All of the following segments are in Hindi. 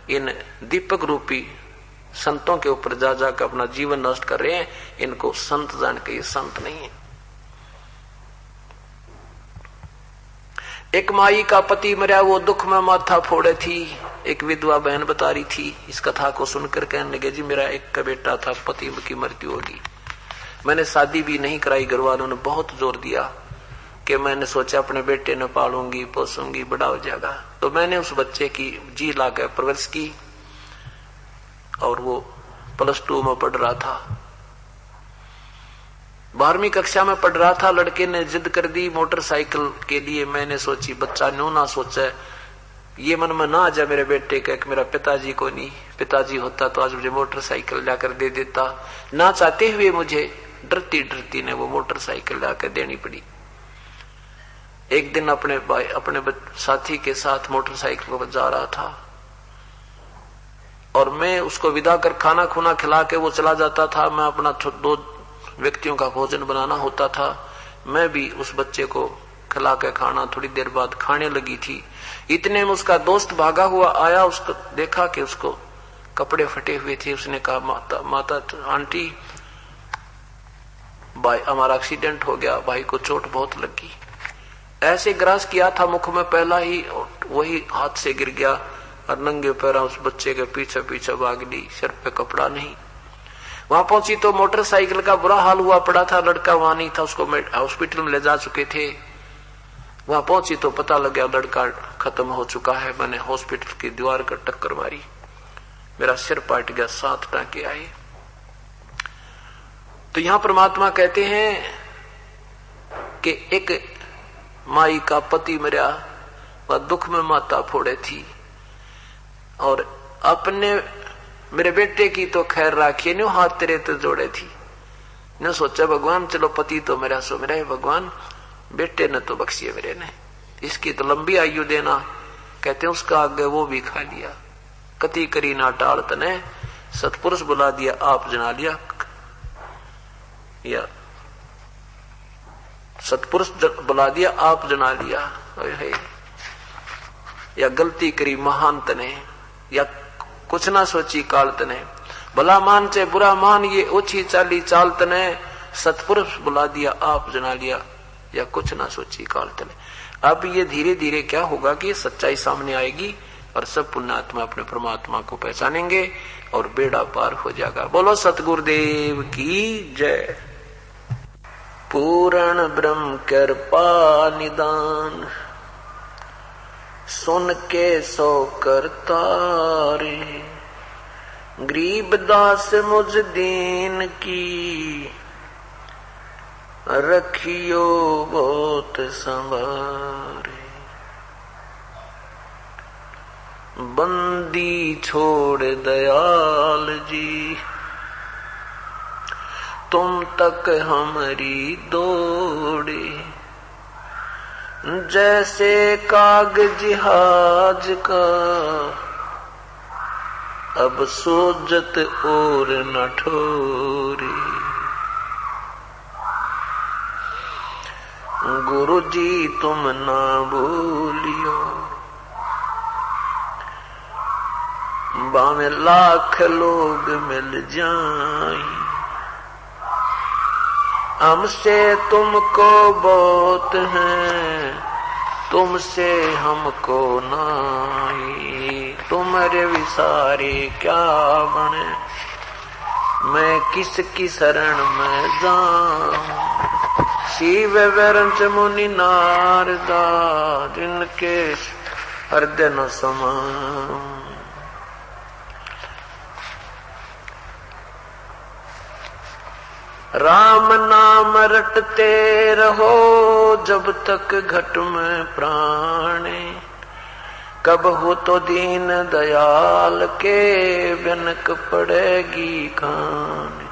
इन दीपक रूपी संतों के ऊपर जा जाकर अपना जीवन नष्ट कर रहे हैं, इनको संत जान के ये संत नहीं है। एक माई का पति मरा, वो दुख में माथा फोड़े थी। एक विधवा बहन बता रही थी, इस कथा को सुनकर कहने लगे, जी मेरा एक का बेटा था, पति की मृत्यु होगी, मैंने शादी भी नहीं कराई। घर वालों ने बहुत जोर दिया कि मैंने सोचा अपने बेटे ने पालूंगी पोसूंगी, बड़ा हो जाएगा। तो मैंने उस बच्चे की जी लाकर परवरिश की और वो +2 में पढ़ रहा था, 12वीं कक्षा में पढ़ रहा था। लड़के ने जिद कर दी मोटरसाइकिल के लिए। मैंने सोची बच्चा न्यू ना सोचे, ये मन में ना आ जाए मेरे बेटे का, मेरा पिताजी को नहीं, पिताजी होता तो आज मुझे मोटरसाइकिल लाकर दे देता। ना चाहते हुए मुझे डरती डरती ने वो मोटरसाइकिल लाकर देनी पड़ी। एक दिन अपने साथी के साथ मोटरसाइकिल पर जा रहा था और मैं उसको विदा कर खाना खुना खिला के वो चला जाता था। मैं अपना 2 व्यक्तियों का भोजन बनाना होता था। मैं भी उस बच्चे को खिला के खाना थोड़ी देर बाद खाने लगी थी। इतने में उसका दोस्त भागा हुआ आया, उसको देखा कि उसको कपड़े फटे हुए थे। उसने कहा माता आंटी भाई हमारा एक्सीडेंट हो गया, भाई को चोट बहुत लगी। ऐसे ग्रास किया था मुख में पहला ही, वही हाथ से गिर गया और नंगे पैर उस बच्चे के पीछे पीछे भाग ली। सिर पे कपड़ा नहीं। वहां पहुंची तो मोटरसाइकिल का बुरा हाल हुआ पड़ा था। लड़का वहां नहीं था, उसको हॉस्पिटल में ले जा चुके थे। वहां पहुंची तो पता लग गया लड़का खत्म हो चुका है। मैंने हॉस्पिटल की दीवार कर टक्कर मारी, मेरा सिर पाट गया, 7 टांके आए। तो यहां परमात्मा कहते हैं कि एक माई का पति मरा, वह दुख में माता फोड़े थी और अपने मेरे बेटे की तो खैर राखिए, न्यू हाथ तेरे तो जोड़े थी। न सोचा भगवान चलो पति तो मेरा सो मेरा है, भगवान बेटे ने तो बख्शिए मेरे ने, इसकी तो लंबी आयु देना। कहते हैं उसका आगे वो भी खा लिया। कति करी ना टाल तने, सतपुरुष बुला दिया आप जना लिया, या सतपुरुष बुला दिया आप जना लिया। या गलती करी महान तने, या कुछ ना सोची काल तने, भला मान चे बुरा मान, ये ओछी चाली चाल तने, सतपुरुष बुला दिया आप जना लिया, या कुछ ना सोची काल तने। अब ये धीरे धीरे क्या होगा कि सच्चाई सामने आएगी और सब पुण्यात्मा अपने परमात्मा को पहचानेंगे और बेड़ा पार हो जाएगा। बोलो सतगुरुदेव की जय। पूर्ण ब्रह्म कृपा निदान, सुन के सो करता रे, गरीब दास मुझ दीन की, रखियो बहुत संवारे। बंदी छोड़ दयाल जी, तुम तक हमारी दौड़े, जैसे कागज जहाज का, अब सोजत और न ठोरे। गुरु जी तुम ना भूलियो, बामें लाख लोग मिल जाएं, हमसे तुमको बहुत है, तुमसे हमको नाई। तुम्हारे विसारे क्या बने, मैं किसकी शरण में जाऊं। शिव वरंच मुनि नारदा, जिनके हृदय न समाऊं। राम नाम रटते रहो, जब तक घट में प्राणे, कब हो तो दीन दयाल के, बिनक पड़ेगी खाने।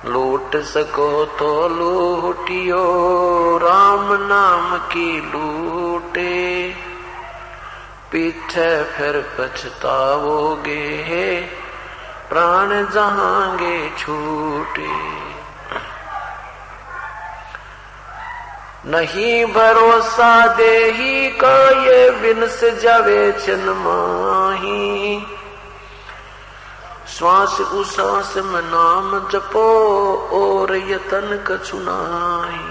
लूट सको तो लूटियो, राम नाम की लूटे, पीछे फिर पछताओगे, प्राण जहांगे छूटे। नहीं भरोसा देही का ये बिनस जावे चन माही। श्वास उश्वास में नाम जपो और यतन कछु नाही।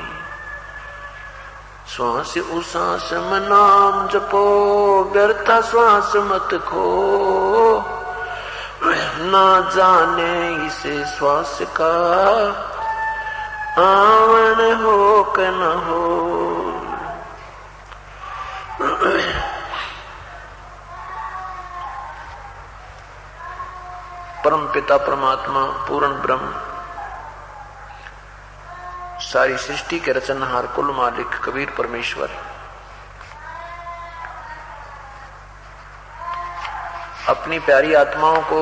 श्वास उश्वास में नाम जपो व्यर्था श्वास मत खो। ना जाने इसे श्वास का आवन हो कि न हो। परम पिता परमात्मा पूर्ण ब्रह्म सारी सृष्टि के रचनहार कुल मालिक कबीर परमेश्वर अपनी प्यारी आत्माओं को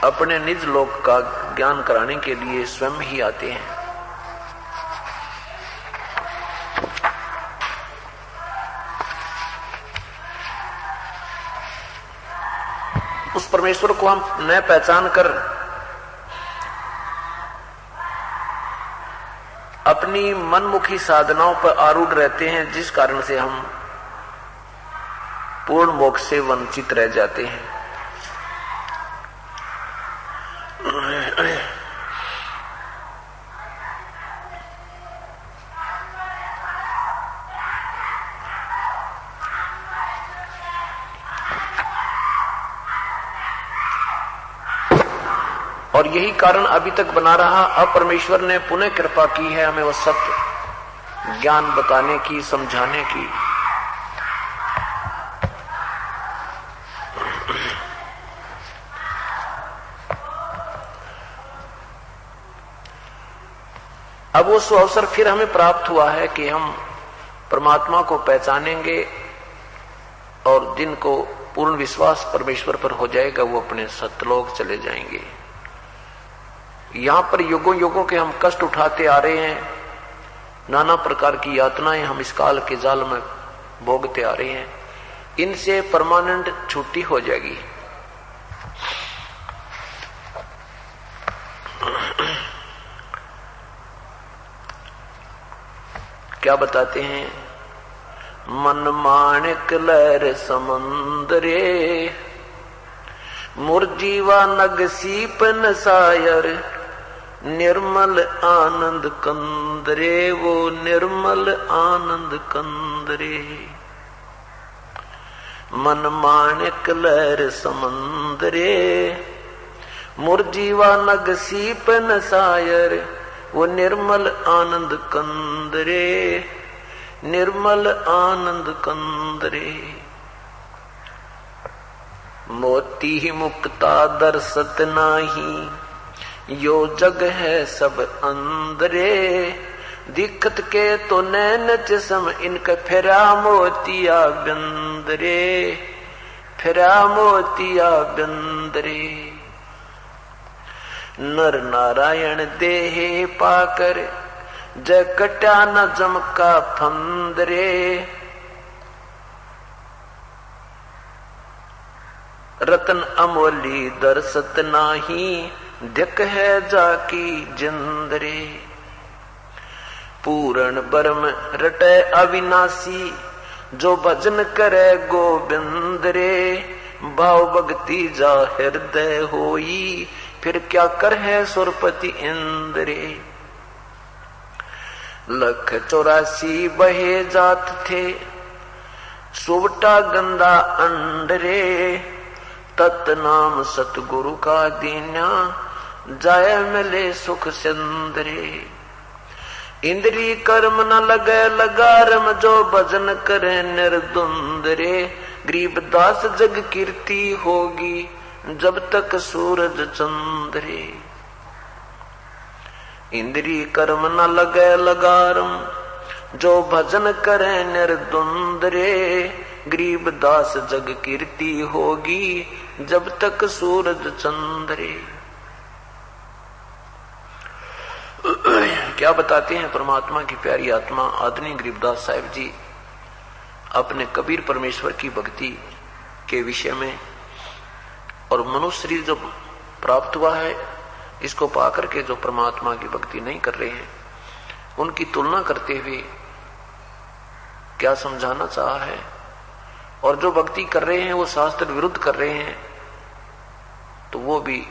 अपने निज लोक का ज्ञान कराने के लिए स्वयं ही आते हैं। उस परमेश्वर को हम न पहचान कर अपनी मनमुखी साधनाओं पर आरूढ़ रहते हैं, जिस कारण से हम पूर्ण मोक्ष से वंचित रह जाते हैं। और यही कारण अभी तक बना रहा। अब परमेश्वर ने पुनः कृपा की है हमें वो सत्य ज्ञान बताने की, समझाने की। अब वो अवसर फिर हमें प्राप्त हुआ है कि हम परमात्मा को पहचानेंगे और जिनको पूर्ण विश्वास परमेश्वर पर हो जाएगा वो अपने सतलोक चले जाएंगे। यहां पर युगों युगों के हम कष्ट उठाते आ रहे हैं, नाना प्रकार की यातनाएं हम इस काल के जाल में भोगते आ रहे हैं। इनसे परमानेंट छुट्टी हो जाएगी। क्या बताते हैं? मन माणिक लहर समुद्रे मुरजीवा नग सीप नसायर निर्मल आनंद कंदरे। वो निर्मल आनंद कंदरे। मन माणिक लहर समुद्रे मुरजीवा नग सीप नसायर। वो निर्मल आनंद कंदरे, निर्मल आनंद कंदरे। मोती ही मुक्ता दर्शत नाही, यो जग है सब अंदरे। दिखत के तो नैन चश्म इनके फिरा मोतिया बिंदरे, फिरा मोतिया बिंदरे। नर नारायण देहे पाकर जय कट्या न जमका फंदरे। रतन अमोली दर्शत नाही, दिक है जाकी जिंदरे। पूर्ण ब्रह्म रटे अविनाशी, जो भजन करे गोविंद रे। भाव भक्ति जा हृदय होई, फिर क्या कर है सुरपति इंद्रे। 184 बहे जात थे, सुवटा गंदा अंडरे। तत् नाम सतगुरु का दीन्या, जाय मिले सुख सिंदरे। इंद्री कर्म न लगे लगारम, जो भजन करे निर्दुंदरे। गरीबदास जग कीर्ति होगी, जब तक सूरज चंद्रे। इंद्री कर्म न लगे लगारम, जो भजन करे निर्दुंदरे। गरीबदास जग कीर्ति होगी, जब तक सूरज चंद्रे। क्या बताते हैं परमात्मा की प्यारी आत्मा आदरणीय गरीबदास साहिब जी अपने कबीर परमेश्वर की भक्ति के विषय में। और मनुष्य शरीर जो प्राप्त हुआ है, इसको पाकर के जो परमात्मा की भक्ति नहीं कर रहे हैं, उनकी तुलना करते हुए क्या समझाना चाहा है। और जो भक्ति कर रहे हैं वो शास्त्र विरुद्ध कर रहे हैं, तो वो भी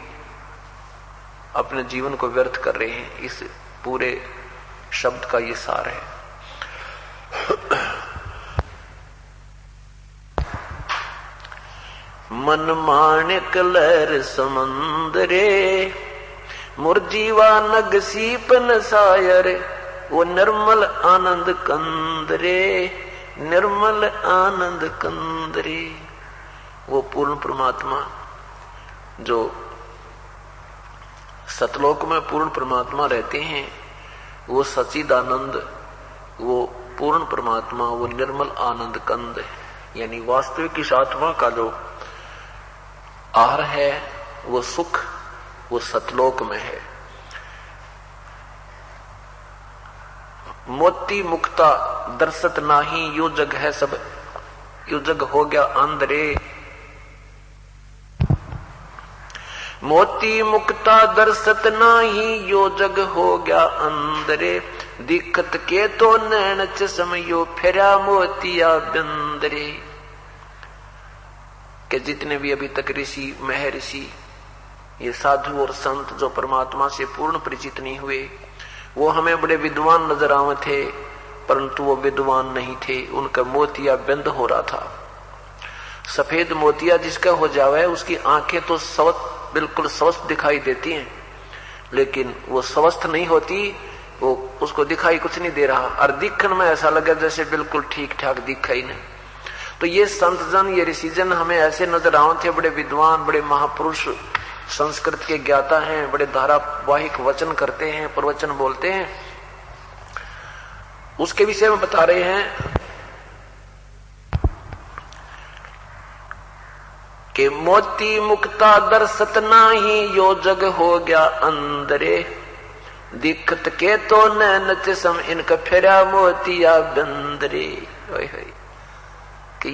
अपने जीवन को व्यर्थ कर रहे हैं। इस पूरे शब्द का ये सार है। मन माणिक लहर समंदरे, मुरजीवा नग सीपन सायर, वो निर्मल आनंद कंदरे, निर्मल आनंद कंदरे। वो पूर्ण परमात्मा जो सतलोक में पूर्ण परमात्मा रहते हैं, वो सच्चिदानंद, वो पूर्ण परमात्मा, वो निर्मल आनंद कंद है। यानी वास्तविक इस आत्मा का जो आहार है, वो सुख, वो सतलोक में है। मोती मुक्ता दर्शत नाही, यो जग है सब, यो जग हो गया अंधरे। मोती मुक्ता दर्शत नाही, यो जग हो गया अंधरे। दिक्कत के तो नैन चश्म, यो फेरा मोतिया बिंदरे। के जितने भी अभी तक ऋषि महर्षि, ये साधु और संत जो परमात्मा से पूर्ण परिचित नहीं हुए, वो हमें बड़े विद्वान नजर आवे थे, परंतु वो विद्वान नहीं थे। उनका मोतिया बिंद हो रहा था। सफेद मोतिया जिसका हो जावे, उसकी आंखें तो बिल्कुल स्वस्थ दिखाई देती हैं, लेकिन वो स्वस्थ नहीं होती, वो उसको दिखाई कुछ नहीं दे रहा, और दिखन में ऐसा लगे जैसे बिल्कुल ठीक ठाक दिखा ही नहीं। तो ये संत जन, ये ऋषि जन हमें ऐसे नजर आए थे, बड़े विद्वान, बड़े महापुरुष, संस्कृत के ज्ञाता हैं, बड़े धारावाहिक वचन करते हैं, प्रवचन बोलते हैं। उसके विषय में बता रहे हैं कि मोती मुक्ता दर्शत नाही, यो जग हो गया अंदरे। दिक्कत के तो नैन चश्म, इनका फेरा मोतिया बिंदरे। कि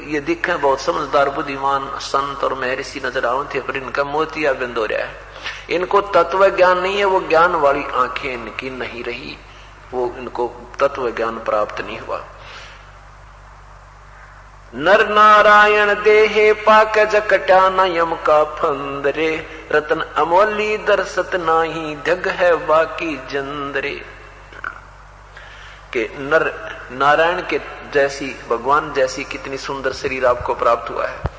ये दिखे बहुत समझदार बुद्धिमान संत और महर्षि नजर आवे थे, पर इनका मोतिया बिंद हो रहा है। इनको तत्व ज्ञान नहीं है, वो ज्ञान वाली आंखें इनकी नहीं रही, वो इनको तत्व ज्ञान प्राप्त नहीं हुआ। नर नारायण देहे पाक जकटा नयम का फंदरे। रतन अमोली दर्शत नाही, ढग है बाकी जंदरे। के नर नारायण के जैसी, भगवान जैसी कितनी सुंदर शरीर आपको प्राप्त हुआ है।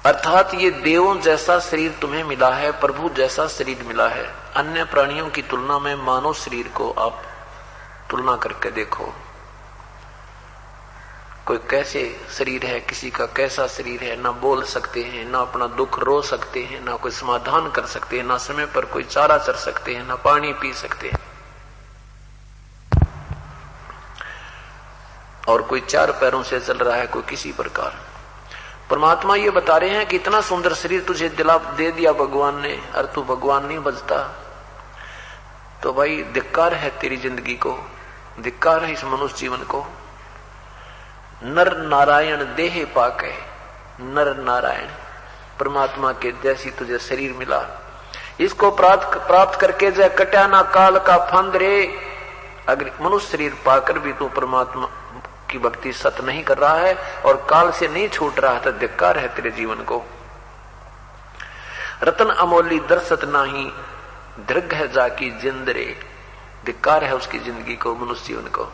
अर्थात ये देवों जैसा शरीर तुम्हें मिला है, प्रभु जैसा शरीर मिला है। अन्य प्राणियों की तुलना में मानव शरीर को आप तुलना करके देखो, कोई कैसे शरीर है, किसी का कैसा शरीर है। ना बोल सकते हैं, ना अपना दुख रो सकते हैं, ना कोई समाधान कर सकते हैं, ना समय पर कोई चारा चर सकते हैं, ना पानी पी सकते हैं, और कोई चार पैरों से चल रहा है, कोई किसी प्रकार। परमात्मा ये बता रहे हैं कि इतना सुंदर शरीर तुझे दे दिया भगवान ने, और तू भगवान नहीं बचता, तो भाई धिक्कार है तेरी जिंदगी को, धिक्कार है इस मनुष्य जीवन को। नर नारायण देहे पाके, नर नारायण परमात्मा के जैसी तुझे शरीर मिला, इसको प्राप्त करके जय कट्या ना काल का फंद रे। अगर मनुष्य शरीर पाकर भी तू परमात्मा की भक्ति सत नहीं कर रहा है और काल से नहीं छूट रहा, तो धिक्कार है तेरे जीवन को। रतन अमोली दर्शत नाही, दृग है जाकी जिंदरे। धिक्कार है उसकी जिंदगी को, मनुष्य जीवन को।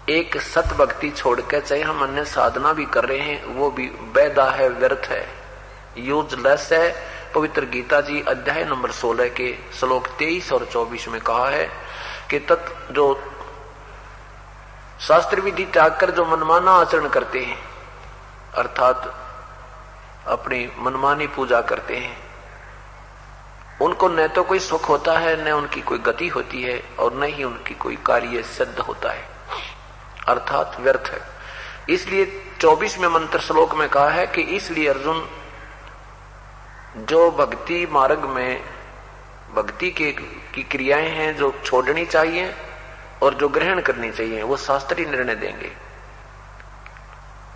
एक सत भक्ति छोड़कर चाहे हम अन्य साधना भी कर रहे हैं, वो भी बेदा है, व्यर्थ है, यूजलेस है। पवित्र गीता जी अध्याय नंबर 16 के श्लोक 23 और 24 में कहा है कि जो शास्त्र विधि त्याग कर जो मनमाना आचरण करते हैं, अर्थात अपनी मनमानी पूजा करते हैं, उनको न तो कोई सुख होता है, न उनकी कोई गति होती है, और न ही उनकी कोई कार्य सिद्ध होता है, अर्थात व्यर्थ है। इसलिए 24वें मंत्र श्लोक में कहा है कि इसलिए अर्जुन, जो भक्ति मार्ग में भक्ति की क्रियाएं हैं जो छोड़नी चाहिए और जो ग्रहण करनी चाहिए, वो शास्त्रीय निर्णय देंगे।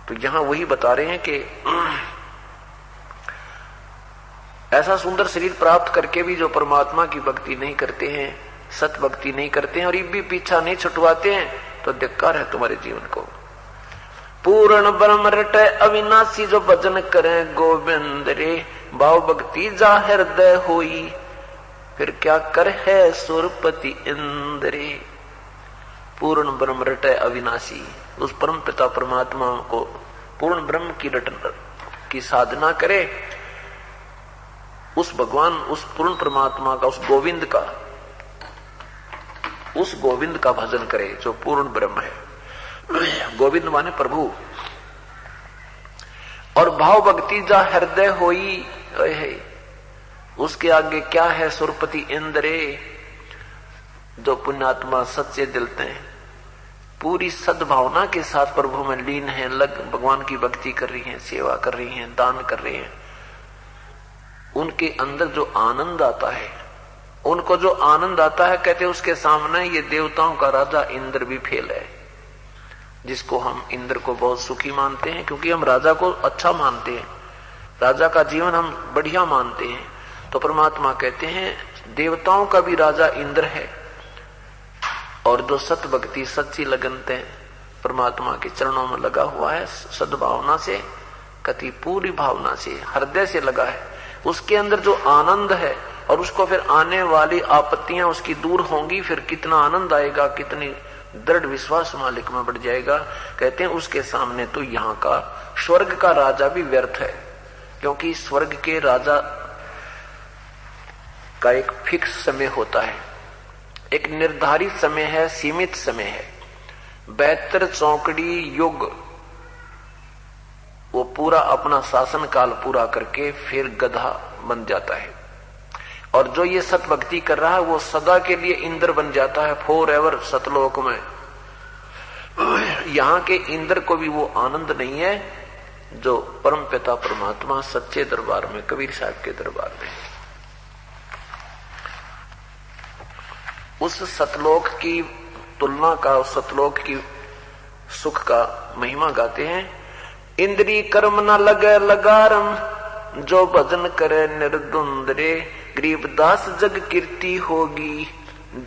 तो यहां वही बता रहे हैं कि ऐसा सुंदर शरीर प्राप्त करके भी जो परमात्मा की भक्ति नहीं करते हैं, सत भक्ति नहीं करते हैं और ये भी पीछा नहीं छुटवाते हैं तो धिक्कार है तुम्हारे जीवन को। पूर्ण ब्रह्म रटे अविनाशी जो भजन करे गोविंद रे, भाव भक्ति जा हृदय होई, फिर क्या कर है सुरपति इंद्रे। पूर्ण ब्रह्म रटे अविनाशी, उस परम पिता परमात्मा को पूर्ण ब्रह्म की रटन की साधना करे, उस भगवान, उस पूर्ण परमात्मा का, उस गोविंद का भजन करे जो पूर्ण ब्रह्म है। गोविंद माने प्रभु। और भाव भक्ति जा हृदय होई, उसके आगे क्या है सुरपति इंद्रे, जो पुण्यात्मा सच्चे दिल से पूरी सद्भावना के साथ प्रभु में लीन है, भगवान की भक्ति कर रही हैं, सेवा कर रही हैं, दान कर रही हैं, उनके अंदर जो आनंद आता है, उनको जो आनंद आता है, कहते उसके सामने ये देवताओं का राजा इंद्र भी फेल है। जिसको हम इंद्र को बहुत सुखी मानते हैं क्योंकि हम राजा को अच्छा मानते हैं, राजा का जीवन हम बढ़िया मानते हैं, तो परमात्मा कहते हैं देवताओं का भी राजा इंद्र है। और जो सत भक्ति सच्ची लगन से परमात्मा के चरणों में लगा हुआ है, सद्भावना से, कति पूरी भावना से, हृदय से लगा है, उसके अंदर जो आनंद है और उसको फिर आने वाली आपत्तियां उसकी दूर होंगी, फिर कितना आनंद आएगा, कितनी दृढ़ विश्वास मालिक में बढ़ जाएगा। कहते हैं उसके सामने तो यहाँ का स्वर्ग का राजा भी व्यर्थ है, क्योंकि स्वर्ग के राजा का एक फिक्स समय होता है, एक निर्धारित समय है, सीमित समय है। 72 चौकड़ी युग वो पूरा अपना शासन काल पूरा करके फिर गधा बन जाता है। और जो ये सत भक्ति कर रहा है वो सदा के लिए इंद्र बन जाता है, फॉर एवर सतलोक में। यहाँ के इंद्र को भी वो आनंद नहीं है जो परम पिता परमात्मा सच्चे दरबार में, कबीर साहब के दरबार में। उस सतलोक की तुलना का, उस सतलोक की सुख का महिमा गाते हैं। इंद्री कर्म न लगे लगारम, जो भजन करे निर्द्वंद्व, गरीबदास जग कीर्ति होगी,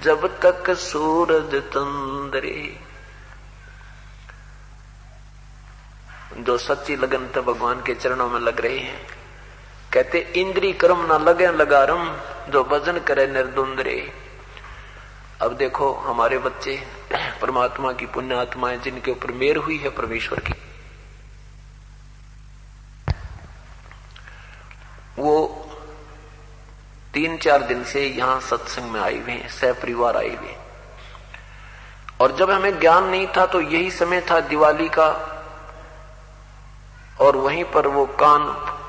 जब तक सूरज तंद्रे। जो सच्ची लगन तो भगवान के चरणों में लग रहे हैं, कहते इंद्री कर्म न लगे लगारम, जो भजन करे निर्द्वंद्व। अब देखो हमारे बच्चे परमात्मा की पुण्य आत्माएं जिनके ऊपर मेहर हुई है परमेश्वर की, वो 3-4 दिन से यहां सत्संग में आए हुए हैं, सह परिवार आए हुए। और जब हमें ज्ञान नहीं था तो यही समय था दिवाली का, और वहीं पर वो कान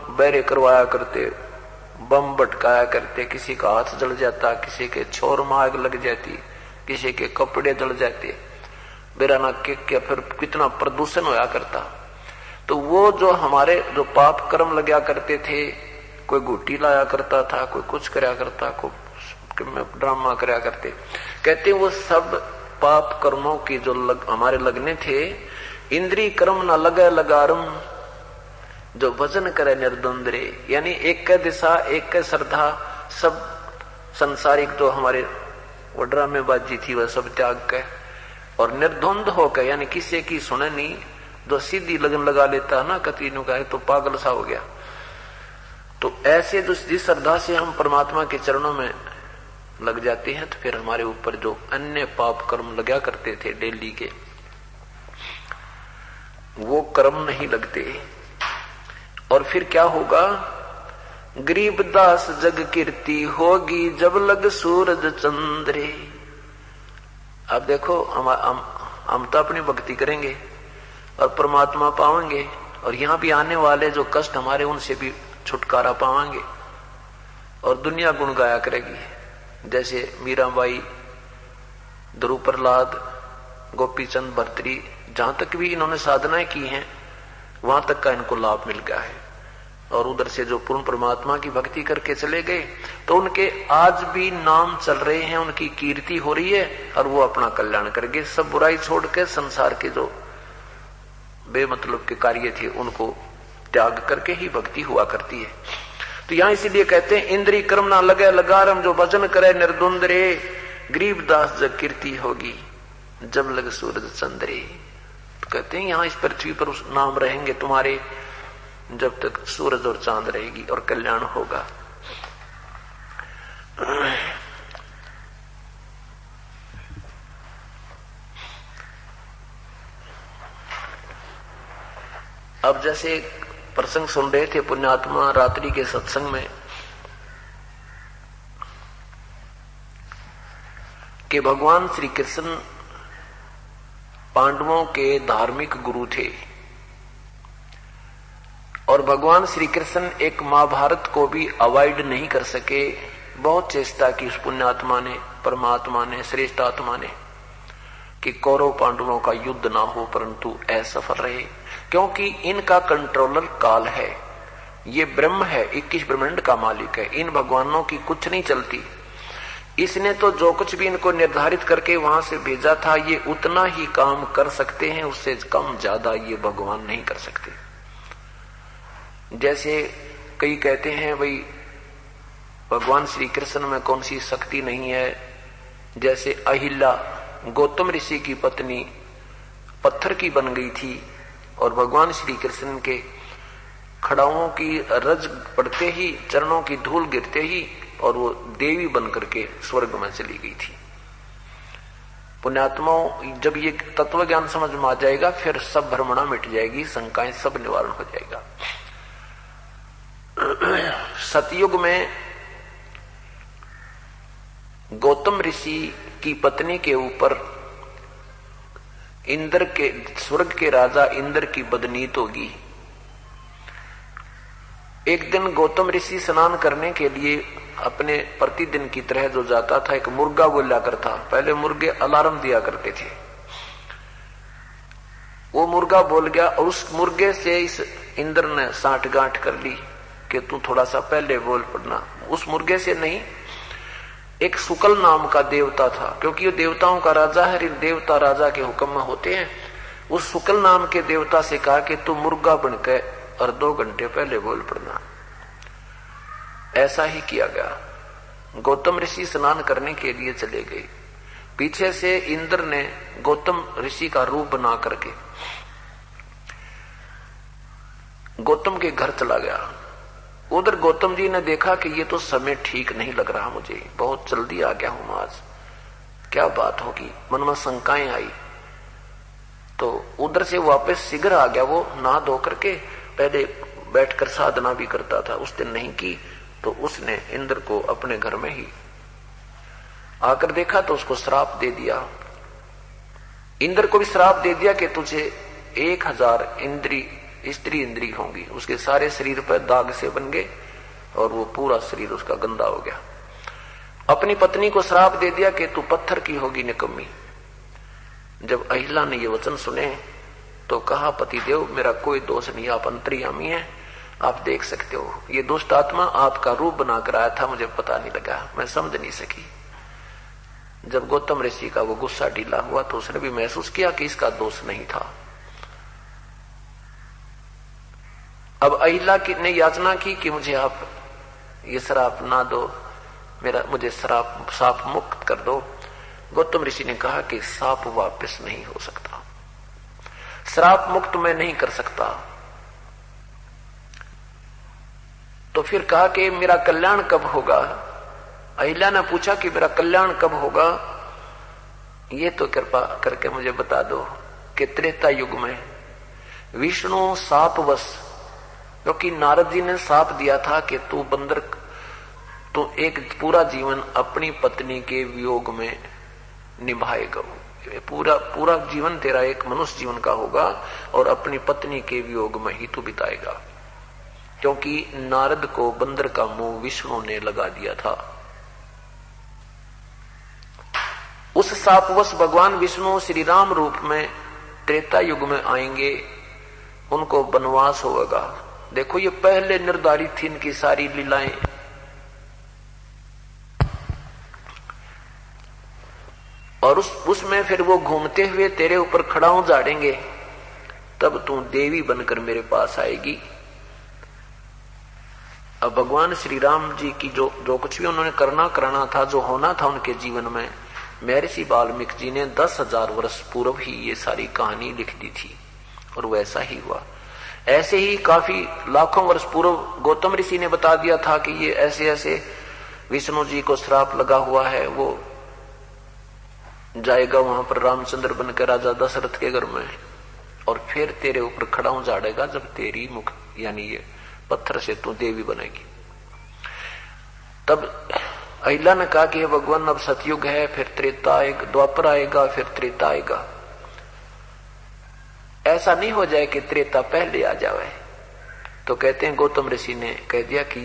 बहरे करवाया करते, बम भटकाया करते, किसी का हाथ जल जाता, किसी के छोर में आग लग जाती, किसी के कपड़े जल जाते, बिराना के फिर कितना प्रदूषण होया करता। तो वो जो हमारे जो पाप कर्म लगा करते थे, कोई गुटी लाया करता था, कोई कुछ कराया करता, कोई ड्रामा कराया करते, कहते वो सब पाप कर्मों की जो हमारे लगने थे, इंद्री कर्म न लगे लगारम, जो भजन करे निर्द्वंद्व, यानी एक के दिशा, एक के श्रद्धा, सब संसारिक जो हमारे वो ड्रामेबाजी थी वह सब त्याग के और निर्द्वंद होकर, यानी किसी की सुने नहीं, जो सीधी लगन लगा लेता ना कतीनों का, तो पागल सा हो गया। तो ऐसे जिस श्रद्धा से हम परमात्मा के चरणों में लग जाते हैं, तो फिर हमारे ऊपर जो अन्य पाप कर्म लगा करते थे डेली के, वो कर्म नहीं लगते। और फिर क्या होगा, गरीबदास जग कीर्ति होगी, जब लग सूरज चंद्रे। अब देखो हम तो अपनी भक्ति करेंगे और परमात्मा पाएंगे, और यहाँ भी आने वाले जो कष्ट हमारे, उनसे भी छुटकारा पाएंगे, और दुनिया गुण गाया करेगी। जैसे मीराबाई, ध्रुव प्रहलाद, गोपीचंद भर्तरी, जहां तक भी इन्होंने साधनाएं की हैं वहां तक का इनको लाभ मिल गया है। और उधर से जो पूर्ण परमात्मा की भक्ति करके चले गए, तो उनके आज भी नाम चल रहे हैं, उनकी कीर्ति हो रही है, और वो अपना कल्याण करेंगे। सब बुराई छोड़ के संसार के जो बेमतलब के कार्य थे उनको त्याग करके ही भक्ति हुआ करती है। तो यहां इसीलिए कहते हैं इंद्री कर्म ना लगे लगारम, जो भजन करे निर्द्वंद्व, गरीबदास जग कीर्ति होगी जब लग सूरज चंद्रे। तो कहते हैं यहां इस पृथ्वी पर उस नाम रहेंगे तुम्हारे जब तक सूरज और चांद रहेगी और कल्याण होगा। अब जैसे प्रसंग सुन रहे थे पुण्यात्मा रात्रि के सत्संग में कि भगवान श्री कृष्ण पांडवों के धार्मिक गुरु थे और भगवान श्री कृष्ण एक महाभारत को भी अवॉइड नहीं कर सके। बहुत चेष्टा की उस पुण्यात्मा ने, परमात्मा ने, श्रेष्ठ आत्मा ने कि कौरव पांडवों का युद्ध ना हो, परंतु असफल रहे क्योंकि इनका कंट्रोलर काल है। ये ब्रह्म है, 21 ब्रह्मांड का मालिक है। इन भगवानों की कुछ नहीं चलती। इसने तो जो कुछ भी इनको निर्धारित करके वहां से भेजा था ये उतना ही काम कर सकते हैं, उससे कम ज्यादा ये भगवान नहीं कर सकते। जैसे कई कहते हैं भाई भगवान श्री कृष्ण में कौन सी शक्ति नहीं है। जैसे अहिल्या गौतम ऋषि की पत्नी पत्थर की बन गई थी और भगवान श्री कृष्ण के खड़ाओं की रज पड़ते ही, चरणों की धूल गिरते ही और वो देवी बनकर के स्वर्ग में चली गई थी। पुण्यात्माओं जब ये तत्व ज्ञान समझ में आ जाएगा फिर सब भ्रमणा मिट जाएगी, शंकाएं सब निवारण हो जाएगा। सतयुग में गौतम ऋषि की पत्नी के ऊपर इंद्र के, स्वर्ग के राजा इंद्र की बदनीत होगी। एक दिन गौतम ऋषि स्नान करने के लिए अपने प्रतिदिन की तरह जो जाता था, एक मुर्गा बोला करता। पहले मुर्गे अलार्म दिया करते थे। वो मुर्गा बोल गया और उस मुर्गे से इस इंद्र ने साठगांठ कर ली कि तू थोड़ा सा पहले बोल पड़ना। उस मुर्गे से नहीं, एक शुक्ल नाम का देवता था, क्योंकि ये देवताओं का राजा है, देवता राजा के हुक्म में होते हैं। उस शुक्ल नाम के देवता से कहा कि तू मुर्गा बनकर और 2 घंटे पहले बोल पड़ना। ऐसा ही किया गया। गौतम ऋषि स्नान करने के लिए चले गए। पीछे से इंद्र ने गौतम ऋषि का रूप बना करके गौतम के घर चला गया। उधर गौतम जी ने देखा कि ये तो समय ठीक नहीं लग रहा, मुझे बहुत जल्दी आ गया हूं, आज क्या बात होगी। मन में शंकाएं आई तो उधर से वापस शीघ्र आ गया। वो नहा धो करके पहले बैठकर साधना भी करता था, उस दिन नहीं की तो उसने इंद्र को अपने घर में ही आकर देखा तो उसको श्राप दे दिया। इंद्र को भी श्राप दे दिया कि तुझे 1000 स्त्री इंद्री होंगी। उसके सारे शरीर पर दाग से बन गए और वो पूरा शरीर उसका गंदा हो गया। अपनी पत्नी को श्राप दे दिया कि तू पत्थर की होगी निकम्मी। जब अहिल्या ने ये वचन सुने तो कहा, पतिदेव मेरा कोई दोष नहीं, आप अंतर्यामी हैं, आप देख सकते हो। ये दुष्ट आत्मा आपका रूप बनाकर आया था, मुझे पता नहीं लगा, मैं समझ नहीं सकी। जब गौतम ऋषि का वो गुस्सा ढीला हुआ तो उसने भी महसूस किया कि इसका दोष नहीं था। अब अहिल्या ने याचना की कि मुझे आप ये श्राप ना दो, मुझे श्राप मुक्त कर दो। गौतम ऋषि ने कहा कि श्राप वापस नहीं हो सकता, श्राप मुक्त मैं नहीं कर सकता। तो फिर कहा कि मेरा कल्याण कब होगा। अहिल्या ने पूछा कि मेरा कल्याण कब होगा, ये तो कृपा करके मुझे बता दो। कि त्रेता युग में विष्णु शापवश, क्योंकि नारद जी ने शाप दिया था कि तू बंदर, तू एक पूरा जीवन अपनी पत्नी के वियोग में निभाएगा, पूरा जीवन तेरा एक मनुष्य जीवन का होगा और अपनी पत्नी के वियोग में ही तू बिताएगा। क्योंकि नारद को बंदर का मुंह विष्णु ने लगा दिया था। उस शापवश भगवान विष्णु श्री राम रूप में त्रेता युग में आएंगे, उनको वनवास होगा। देखो ये पहले निर्धारित थी इनकी सारी लीलाएं। और उसमें फिर वो घूमते हुए तेरे ऊपर खड़ाऊ झाड़ेंगे, तब तू देवी बनकर मेरे पास आएगी। अब भगवान श्री राम जी की जो कुछ भी उन्होंने करना था, जो होना था उनके जीवन में, महर्षि वाल्मीकि जी ने 10,000 वर्ष पूर्व ही ये सारी कहानी लिख दी थी और वैसा ही हुआ। ऐसे ही काफी लाखों वर्ष पूर्व गौतम ऋषि ने बता दिया था कि ये ऐसे ऐसे विष्णु जी को श्राप लगा हुआ है, वो जाएगा वहां पर रामचंद्र बनकर राजा दशरथ के घर में और फिर तेरे ऊपर खड़ा हो जाएगा जब तेरी मुख यानी ये पत्थर से तू देवी बनेगी। तब अहिल्या ने कहा कि भगवान अब सतयुग है, फिर त्रेता आएगा, द्वापर आएगा, फिर त्रेता आएगा। ऐसा नहीं हो जाए कि त्रेता पहले आ जाए। तो कहते हैं गौतम ऋषि ने कह दिया कि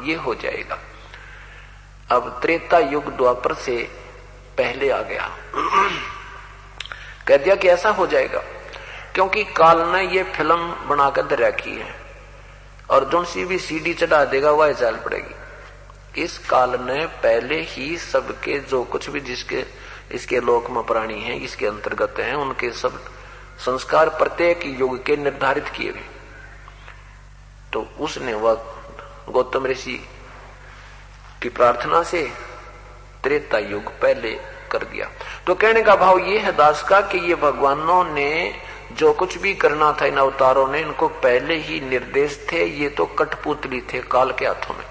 ये हो जाएगा। अब त्रेता युग द्वापर से पहले आ गया। कह दिया कि ऐसा हो जाएगा क्योंकि काल ने ये फिल्म बनाकर दे रखी है और जो सी भी सीडी चढ़ा देगा वह चल पड़ेगी। इस काल ने पहले ही सबके जो कुछ भी जिसके इसके लोक में प्राणी हैं, इसके अंतर्गत हैं, उनके सब संस्कार प्रत्येक युग के निर्धारित किए हुए। तो उसने वह गौतम ऋषि की प्रार्थना से त्रेता युग पहले कर दिया। तो कहने का भाव ये है दास का कि ये भगवानों ने जो कुछ भी करना था इन अवतारों ने, इनको पहले ही निर्देश थे। ये तो कठपुतली थे काल के हाथों में,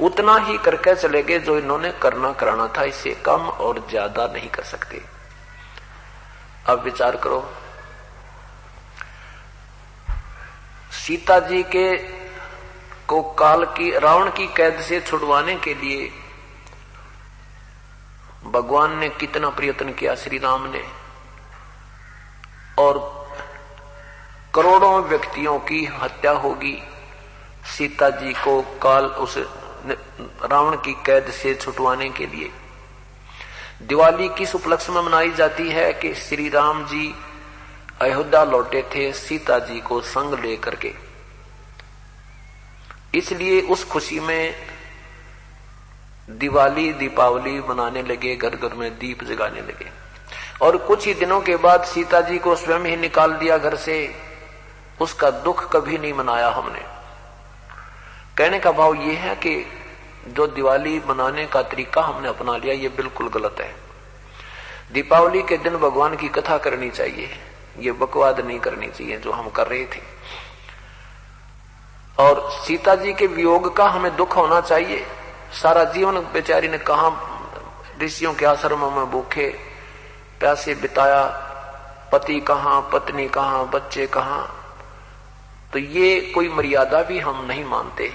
उतना ही करके चले गए जो इन्होंने करना कराना था, इससे कम और ज्यादा नहीं कर सकते। अब विचार करो, सीता जी को काल की रावण की कैद से छुड़वाने के लिए भगवान ने कितना प्रयत्न किया, श्री राम ने, और करोड़ों व्यक्तियों की हत्या होगी सीता जी को काल उस रावण की कैद से छुटवाने के लिए। दिवाली किस उपलक्ष्य में मनाई जाती है कि श्री राम जी अयोध्या लौटे थे सीता जी को संग लेकर के, इसलिए उस खुशी में दीपावली मनाने लगे, घर घर में दीप जगाने लगे। और कुछ ही दिनों के बाद सीता जी को स्वयं ही निकाल दिया घर से। उसका दुख कभी नहीं मनाया हमने। कहने का भाव यह है कि जो दिवाली मनाने का तरीका हमने अपना लिया ये बिल्कुल गलत है। दीपावली के दिन भगवान की कथा करनी चाहिए, ये बकवाद नहीं करनी चाहिए जो हम कर रहे थे। और सीता जी के वियोग का हमें दुख होना चाहिए। सारा जीवन बेचारी ने कहा ऋषियों के आश्रमों में भूखे प्यासे बिताया, पति कहां, पत्नी कहां, बच्चे कहां। तो ये कोई मर्यादा भी हम नहीं मानते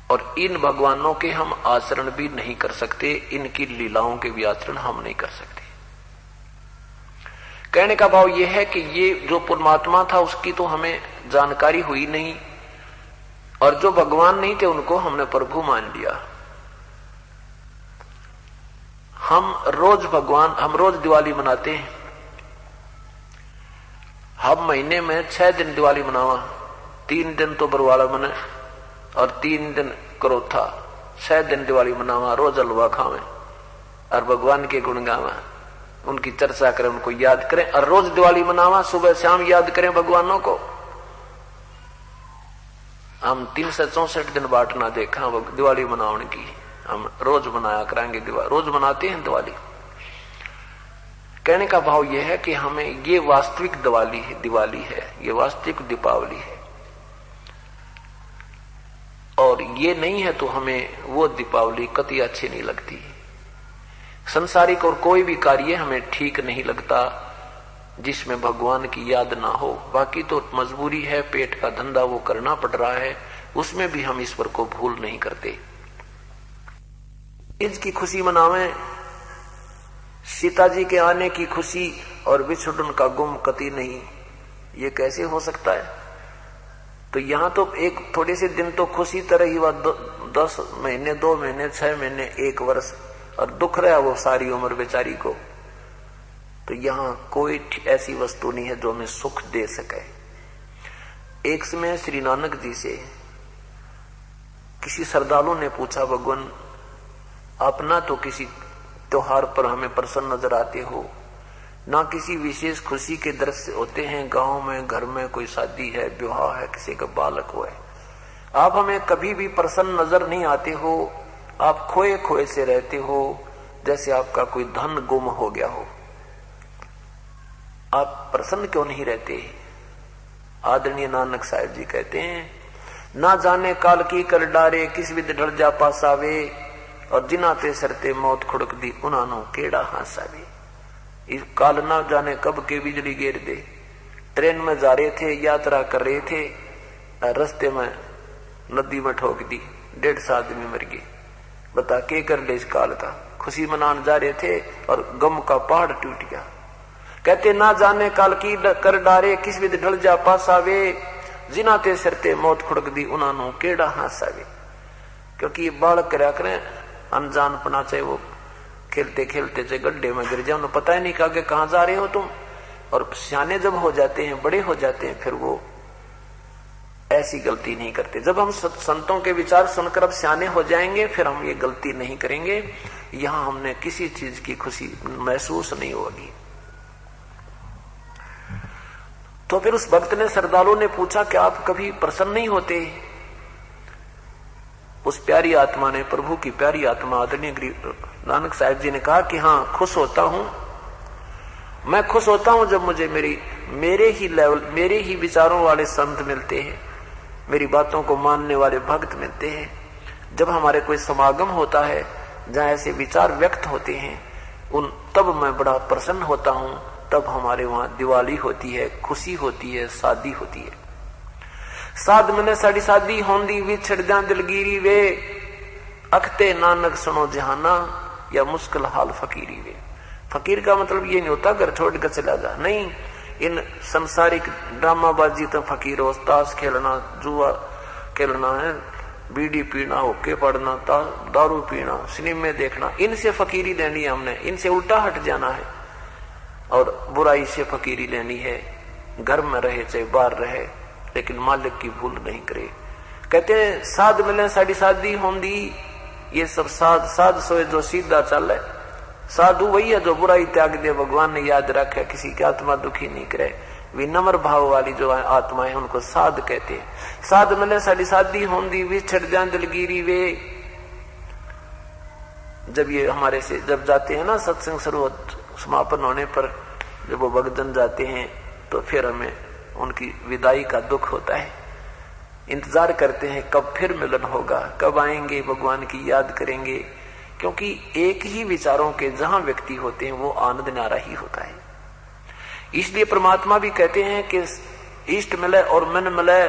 और इन भगवानों के हम आचरण भी नहीं कर सकते, इनकी लीलाओं के भी आचरण हम नहीं कर सकते। कहने का भाव यह है कि ये जो परमात्मा था उसकी तो हमें जानकारी हुई नहीं, और जो भगवान नहीं थे उनको हमने प्रभु मान लिया। हम रोज दिवाली मनाते हैं। हम महीने में 6 दिन दिवाली मनावा, 3 दिन तो बरवाला मने और 3 दिन करोथा, 6 दिन दिवाली मनावा, रोज हलवा खावे और भगवान के गुण गावा, उनकी चर्चा करें, उनको याद करें और रोज दिवाली मनावा, सुबह शाम याद करें भगवानों को। हम 364 दिन बाट ना देखा दिवाली मनाने की, हम रोज मनाया करेंगे दिवाली, रोज मनाते हैं दिवाली। कहने का भाव यह है कि हमें ये वास्तविक दिवाली है, ये वास्तविक दीपावली है, और ये नहीं है तो हमें वो दीपावली कतई अच्छी नहीं लगती। संसारिक और कोई भी कार्य हमें ठीक नहीं लगता जिसमें भगवान की याद ना हो। बाकी तो मजबूरी है, पेट का धंधा वो करना पड़ रहा है, उसमें भी हम ईश्वर को भूल नहीं करते। इसकी खुशी मनावें, सीता जी के आने की खुशी और विछुड़न का गुम कति नहीं, ये कैसे हो सकता है? तो यहां तो एक थोड़े से दिन तो खुशी तरह ही, वह 10 महीने, 2 महीने, 6 महीने, 1 वर्ष, और दुख रहा वो सारी उम्र बेचारी को। तो यहां कोई ऐसी वस्तु नहीं है जो हमें सुख दे सके। एक समय श्री नानक जी से किसी श्रद्धालु ने पूछा, भगवान आप ना तो किसी त्योहार पर हमें प्रसन्न नजर आते हो, ना किसी विशेष खुशी के दृश्य होते हैं, गांव में घर में कोई शादी है, विवाह है, किसी का बालक हुआ है, आप हमें कभी भी प्रसन्न नजर नहीं आते हो। आप खोए खोए से रहते हो, जैसे आपका कोई धन गुम हो गया हो। आप प्रसन्न क्यों नहीं रहते? आदरणीय नानक साहिब जी कहते हैं, ना जाने काल की कर डारे, किस विद ढल जा पासावे, और जिना ते सरते मौत खुड़क दी, उन्हानो केड़ा हासावे। इस काल ना जाने कब के बिजली गिर दे। ट्रेन में जा रहे थे, यात्रा कर रहे थे, रास्ते में नदी में ठोक दी, 150 आदमी मर गए। बता के कर ले इस काल का। खुशी मनाने जा रहे थे और गम का पहाड़ टूट गया। कहते ना जाने काल की कर डारे, किस विद ढल जा पासावे, जिना ते सरते मौत खुड़क दी, उन्हानो केड़ा हासावे। क्योंकि ये बालक करा करें अनजान पना, चाहे वो खेलते खेलते चाहे गड्ढे में गिर जाए, उन्हें पता ही नहीं कि आगे कहां जा रहे हो तुम। और सियाने जब हो जाते हैं, बड़े हो जाते हैं, फिर वो ऐसी गलती नहीं करते। जब हम संतों के विचार सुनकर अब सियाने हो जाएंगे, फिर हम ये गलती नहीं करेंगे। यहां हमने किसी चीज की खुशी महसूस नहीं होगी। तो फिर उस भक्त ने, श्रद्धालु ने पूछा कि आप कभी प्रसन्न नहीं होते? उस प्यारी आत्मा ने, प्रभु की प्यारी आत्मा आदरणीय नानक साहिब जी ने कहा कि हाँ, खुश होता हूं। मैं खुश होता हूं जब मुझे मेरे ही लेवल, मेरे ही विचारों वाले संत मिलते हैं, मेरी बातों को मानने वाले भक्त मिलते हैं। जब हमारे कोई समागम होता है जहां ऐसे विचार व्यक्त होते हैं, तब मैं बड़ा प्रसन्न होता हूं। तब हमारे वहां दिवाली होती है, खुशी होती है, शादी होती है। साध मैंने साड़ी शादी होंदी, विछड़ जा दिलगिरी वे, अखते नानक सुनो जहाना, या मुश्किल हाल फकीरी वे। फकीर का मतलब ये नहीं होता घर छोड़ कर चला जा, नहीं। इन संसारिक ड्रामाबाजी तो फकीर हो, ताश खेलना, जुआ खेलना है, बीड़ी पीना, होके पढ़ना, दारू पीना, सिनेमा देखना, इनसे फकीरी लेनी है हमने। इनसे उल्टा हट जाना है और बुराई से फकीरी लेनी है। घर में रहे चाहे बाहर रहे, लेकिन मालिक की भूल नहीं करे। कहते हैं साध मिले साड़ी शादी होंदी, ये सब साध सोए जो सीधा चले। साधु वही है जो बुराई त्याग दे, भगवान ने याद रखे, किसी की आत्मा दुखी नहीं करे। विनम्र भाव वाली जो आत्मा है उनको साध कहते हैं। साध मिले साड़ी शादी होंदी, विछड़ जा दिलगिरी वे। जब ये हमारे से जब जाते हैं ना सत्संग शुरू समापन होने पर, जब वो भक्तजन जाते हैं तो फिर हमें उनकी विदाई का दुख होता है। इंतजार करते हैं कब फिर मिलन होगा, कब आएंगे, भगवान की याद करेंगे। क्योंकि एक ही विचारों के जहां व्यक्ति होते हैं वो आनंद न्यारा ही होता है। इसलिए परमात्मा भी कहते हैं कि इष्ट मिले और मन मिले,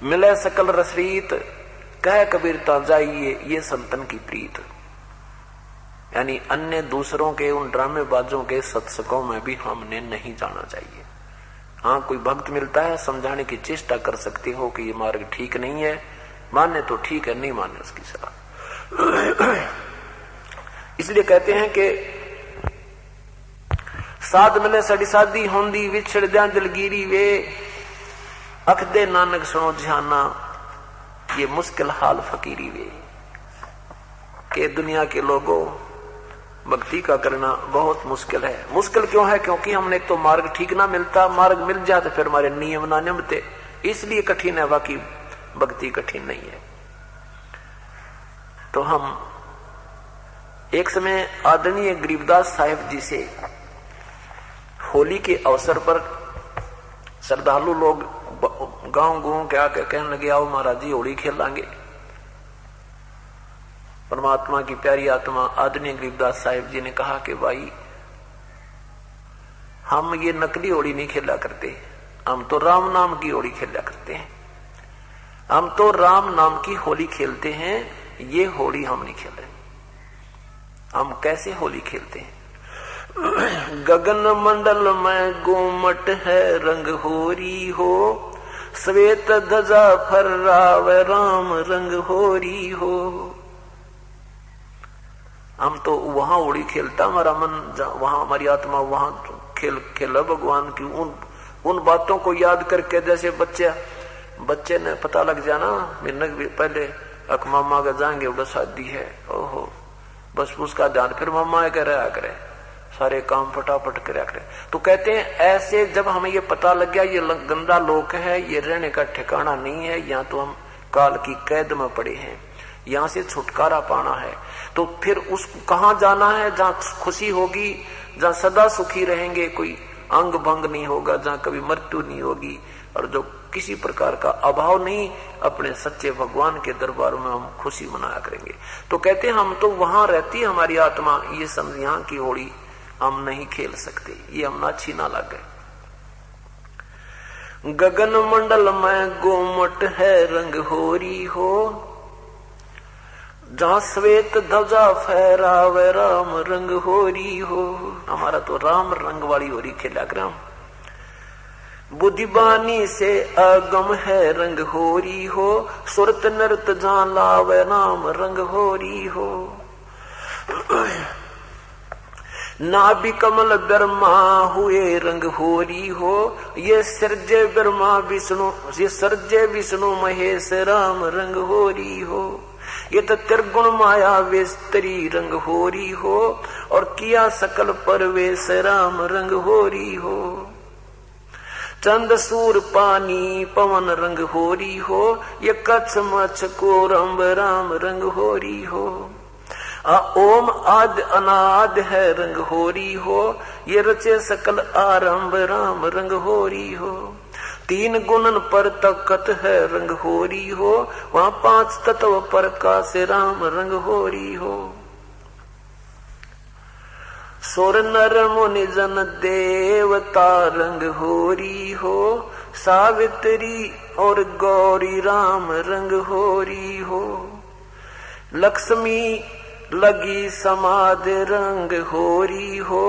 मिले सकल रसरीत, कह कबीर ता जाइए ये संतन की प्रीत। यानी अन्य दूसरों के उन ड्रामेबाजों के सत्संगों में भी हमने नहीं जाना चाहिए। हाँ, कोई भक्त मिलता है, समझाने की चेष्टा कर सकते हो कि ये मार्ग ठीक नहीं है, माने तो ठीक है, नहीं माने उसकी सलाह। इसलिए कहते हैं कि साध मिले सड़ी शादी होंदी, विछड़ जा दिलगिरी वे, अख दे नानक सुनो जहाना, ये मुश्किल हाल फकीरी वे। के दुनिया के लोगों, भक्ति का करना बहुत मुश्किल है। मुश्किल क्यों है? क्योंकि हमने एक तो मार्ग ठीक ना मिलता, मार्ग मिल जाए तो फिर हमारे नियम ना निभते, इसलिए कठिन है, बाकी भक्ति कठिन नहीं है। तो हम एक समय आदरणीय गरीबदास साहिब जी से होली के अवसर पर श्रद्धालु लोग गांव गांव के आके कहने लगे, आओ महाराज जी होली खेल लांगे। परमात्मा की प्यारी आत्मा आदरणीय गरीबदास साहिब जी ने कहा कि भाई हम ये नकली होली नहीं खेला करते, हम तो राम नाम की होली खेला करते हैं। हम तो राम नाम की होली खेलते हैं, ये होली हम नहीं खेल रहे। हम कैसे होली खेलते हैं? गगन मंडल में गोमट है रंग होरी हो, श्वेत ध्वजा फर्रावे राम रंग होरी हो। हम तो वहां होली खेलता, हमारा मन वहां, हमारी आत्मा वहां खेला भगवान की उन बातों को याद करके। जैसे बच्चे ने पता लग जाना महीने पहले अक मामा का जाएंगे, उधर शादी है, ओहो बस उसका ध्यान फिर मामा करे, सारे काम फटाफट करे। तो कहते हैं ऐसे जब हमें ये पता लग गया ये गंदा लोक है, ये रहने का ठिकाना नहीं है, यहाँ तो हम काल की कैद में पड़े हैं, यहां से छुटकारा पाना है। तो फिर उसको कहां जाना है? जहां खुशी होगी, जहां सदा सुखी रहेंगे, कोई अंग भंग नहीं होगा, जहां कभी मृत्यु नहीं होगी, और जो किसी प्रकार का अभाव नहीं, अपने सच्चे भगवान के दरबार में हम खुशी मनाया करेंगे। तो कहते हैं हम तो वहां रहती है हमारी आत्मा, ये समझ यहाँ की होली हम नहीं खेल सकते, ये हम ना छीना लग गए। गगन मंडल में गोमट है रंग होरी हो, जहां श्वेत ध्वजा फहरावे राम रंग होरी हो। हमारा तो राम रंग वाली होरी खेला कर। बुद्धिबानी से अगम है रंग होरी हो, सुरत नृत जान लावे नाम रंग होरी हो। नाभि कमल ब्रह्मा हुए रंग होरी हो, ये सर्जे ब्रह्मा विष्णु, ये सर्जे विष्णु महेश राम रंग होरी हो। ये तो त्रिगुण माया विस्तरी रंग होरी हो, और किया सकल परवेश राम रंग होरी हो। चंद सूर पानी पवन रंग होरी हो, ये कच्छ मच्छ को रंब राम रंग होरी हो। ओम आद अनाद है रंग होरी हो, ये रचे सकल आरंभ राम रंग होरी हो। तीन गुणन पर तकत है रंग होरी हो, वहां पांच तत्व पर काश राम रंग होरी हो। सुर नर मुनि जन देवता रंग होरी हो, सावित्री और गौरी राम रंग होरी हो। लक्ष्मी लगी समाधि रंग होरी हो,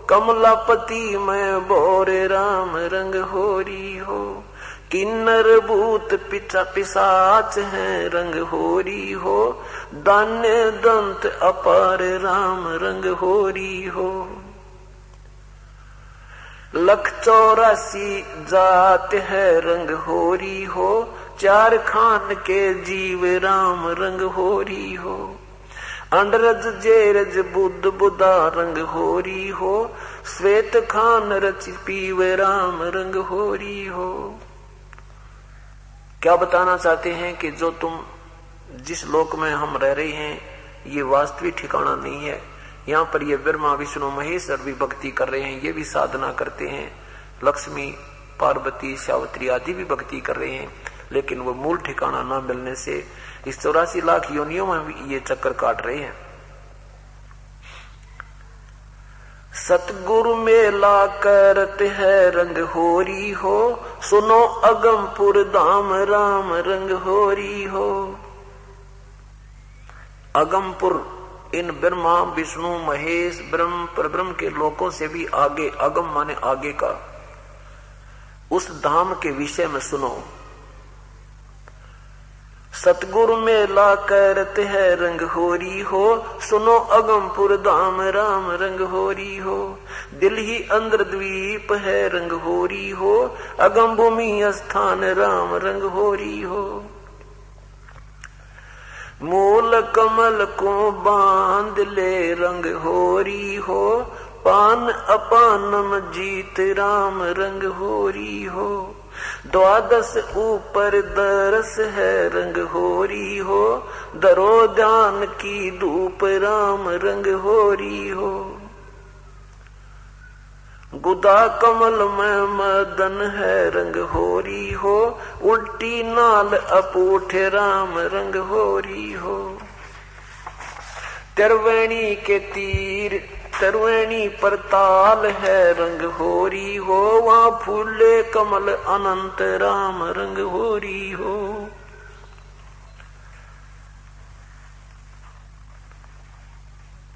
कमलापति में बोरे राम रंग होरी हो। किन्नर भूत पिशाच है रंग होरी हो, दान्य दंत अपार राम रंग होरी हो। 184 जात है रंग होरी हो, 4 खान के जीव राम रंग होरी हो। अंडरज जेरज बुद्ध बुदा रंग होरी हो, श्वेत खान रच पीवे राम रंग होरी हो। क्या बताना चाहते हैं कि जो तुम जिस लोक में हम रह रहे हैं, ये वास्तविक ठिकाना नहीं है। यहाँ पर ये ब्रह्मा विष्णु महेश्वर भी भक्ति कर रहे हैं, ये भी साधना करते हैं, लक्ष्मी पार्वती सावित्री आदि भी भक्ति कर रहे हैं, लेकिन वो मूल ठिकाना न मिलने से इस 84 लाख योनियों में भी ये चक्कर काट रहे हैं। सतगुरु मेला करते है रंग होरी हो, सुनो अगमपुर धाम राम रंग होरी हो। अगमपुर इन ब्रह्मा विष्णु महेश ब्रह्म परब्रह्म के लोकों से भी आगे, अगम माने आगे का, उस धाम के विषय में सुनो। सतगुरु मेला करते है रंग होरी हो, सुनो अगमपुर धाम राम रंग होरी हो। दिल ही अंदर द्वीप है रंग होरी हो, अगम भूमि स्थान राम रंग होरी हो। मूल कमल को बांध ले रंग होरी हो, पान अपानम जीत राम रंग होरी हो। 12 ऊपर दरस है रंग होरी हो, दरो ध्यान की धूप राम रंग होरी हो। गुदा कमल में मदन है रंग होरी हो, उल्टी नाल अपूठ राम रंग होरी हो। त्रिवेणी के तीर त्रिवेणी पर ताल है रंग होरी हो, वहां फूले कमल अनंत राम रंग होरी हो।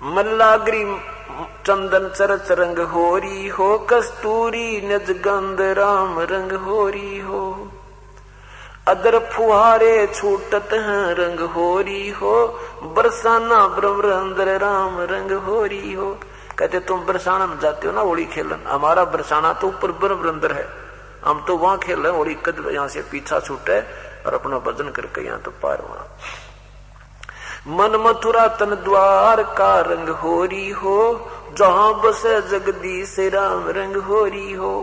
मल्लागिरी चंदन चरच रंग होरी हो, कस्तूरी निज गंध राम रंग होरी हो। अदर फुहारे छूटत हैं रंग होरी हो, बरसाना ब्रह्मरंद्र राम रंग होरी हो। कहते तुम बरसाना में जाते हो ना होली खेलन, हमारा बरसाना तो ऊपर ब्रह्मरंद्र है, हम तो वहां खेल रहे हैं होली। कद यहाँ से पीछा छूटे और अपना भजन करके यहाँ तो पार वहां। मन मथुरा तन द्वार का रंग होरी हो, जहां बसे जगदीश राम रंग होरी हो।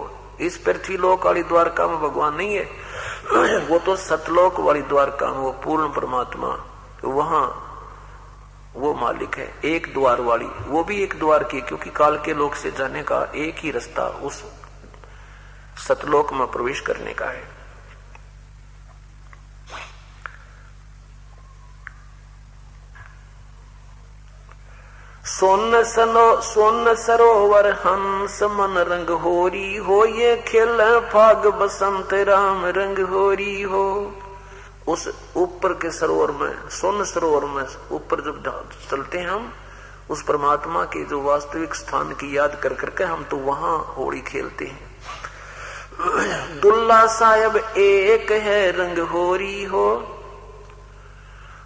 इस पृथ्वी लोक वाली द्वारका में भगवान नहीं है, वो तो सतलोक वाली द्वारका में वो पूर्ण परमात्मा तो वहां वो मालिक है एक द्वार वाली, वो भी एक द्वार की, क्योंकि काल के लोक से जाने का एक ही रास्ता उस सतलोक में प्रवेश करने का है। सोन सरोवर हंस मन रंग होरी हो, ये खेल फाग बसंत राम रंग होरी हो। उस ऊपर के सरोवर में, सोन सरोवर में ऊपर जब चलते हैं हम, उस परमात्मा के जो वास्तविक स्थान की याद कर करके हम तो वहां होली खेलते हैं। दुल्ला साहब एक है रंग होरी हो,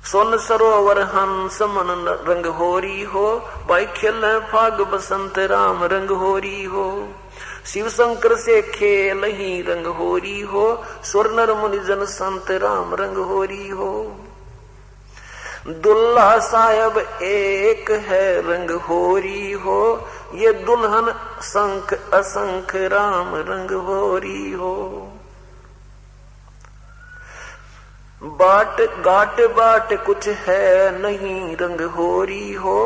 सोन सरोवर हंस मन रंग होरी हो, भाई खेल फाग बसंत राम रंग होरी हो। शिव शंकर से खेल ही रंग होरी हो, स्वर नर मुनि जन संत राम रंग होरी हो। दुल्हा साहब एक है रंग होरी हो, ये दुल्हन संख असंख राम रंग होरी हो। बाट घाट बाट कुछ है नहीं रंग होरी हो,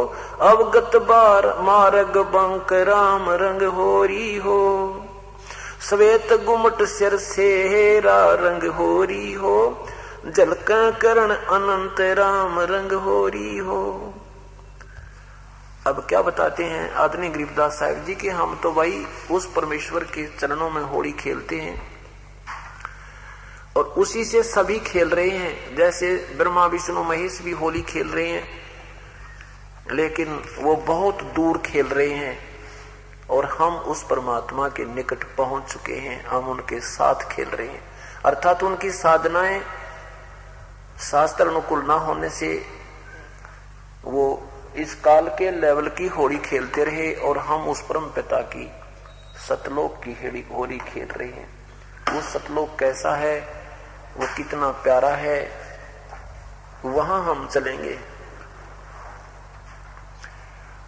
अवगत बार मार्ग बंक राम रंग होरी हो। श्वेत गुमट सिर सेरा रंग होरी हो, झलक करण अनंत राम रंग होरी हो। अब क्या बताते हैं आदरणीय गरीबदास साहब जी कि हम तो भाई उस परमेश्वर के चरणों में होली खेलते हैं और उसी से सभी खेल रहे हैं। जैसे ब्रह्मा विष्णु महेश भी होली खेल रहे हैं, लेकिन वो बहुत दूर खेल रहे हैं और हम उस परमात्मा के निकट पहुंच चुके हैं, हम उनके साथ खेल रहे हैं। अर्थात उनकी साधनाएं शास्त्र अनुकूल ना होने से वो इस काल के लेवल की होली खेलते रहे और हम उस परम पिता की सतलोक की होली खेल रहे हैं। वो सतलोक कैसा है, वो कितना प्यारा है, वहां हम चलेंगे।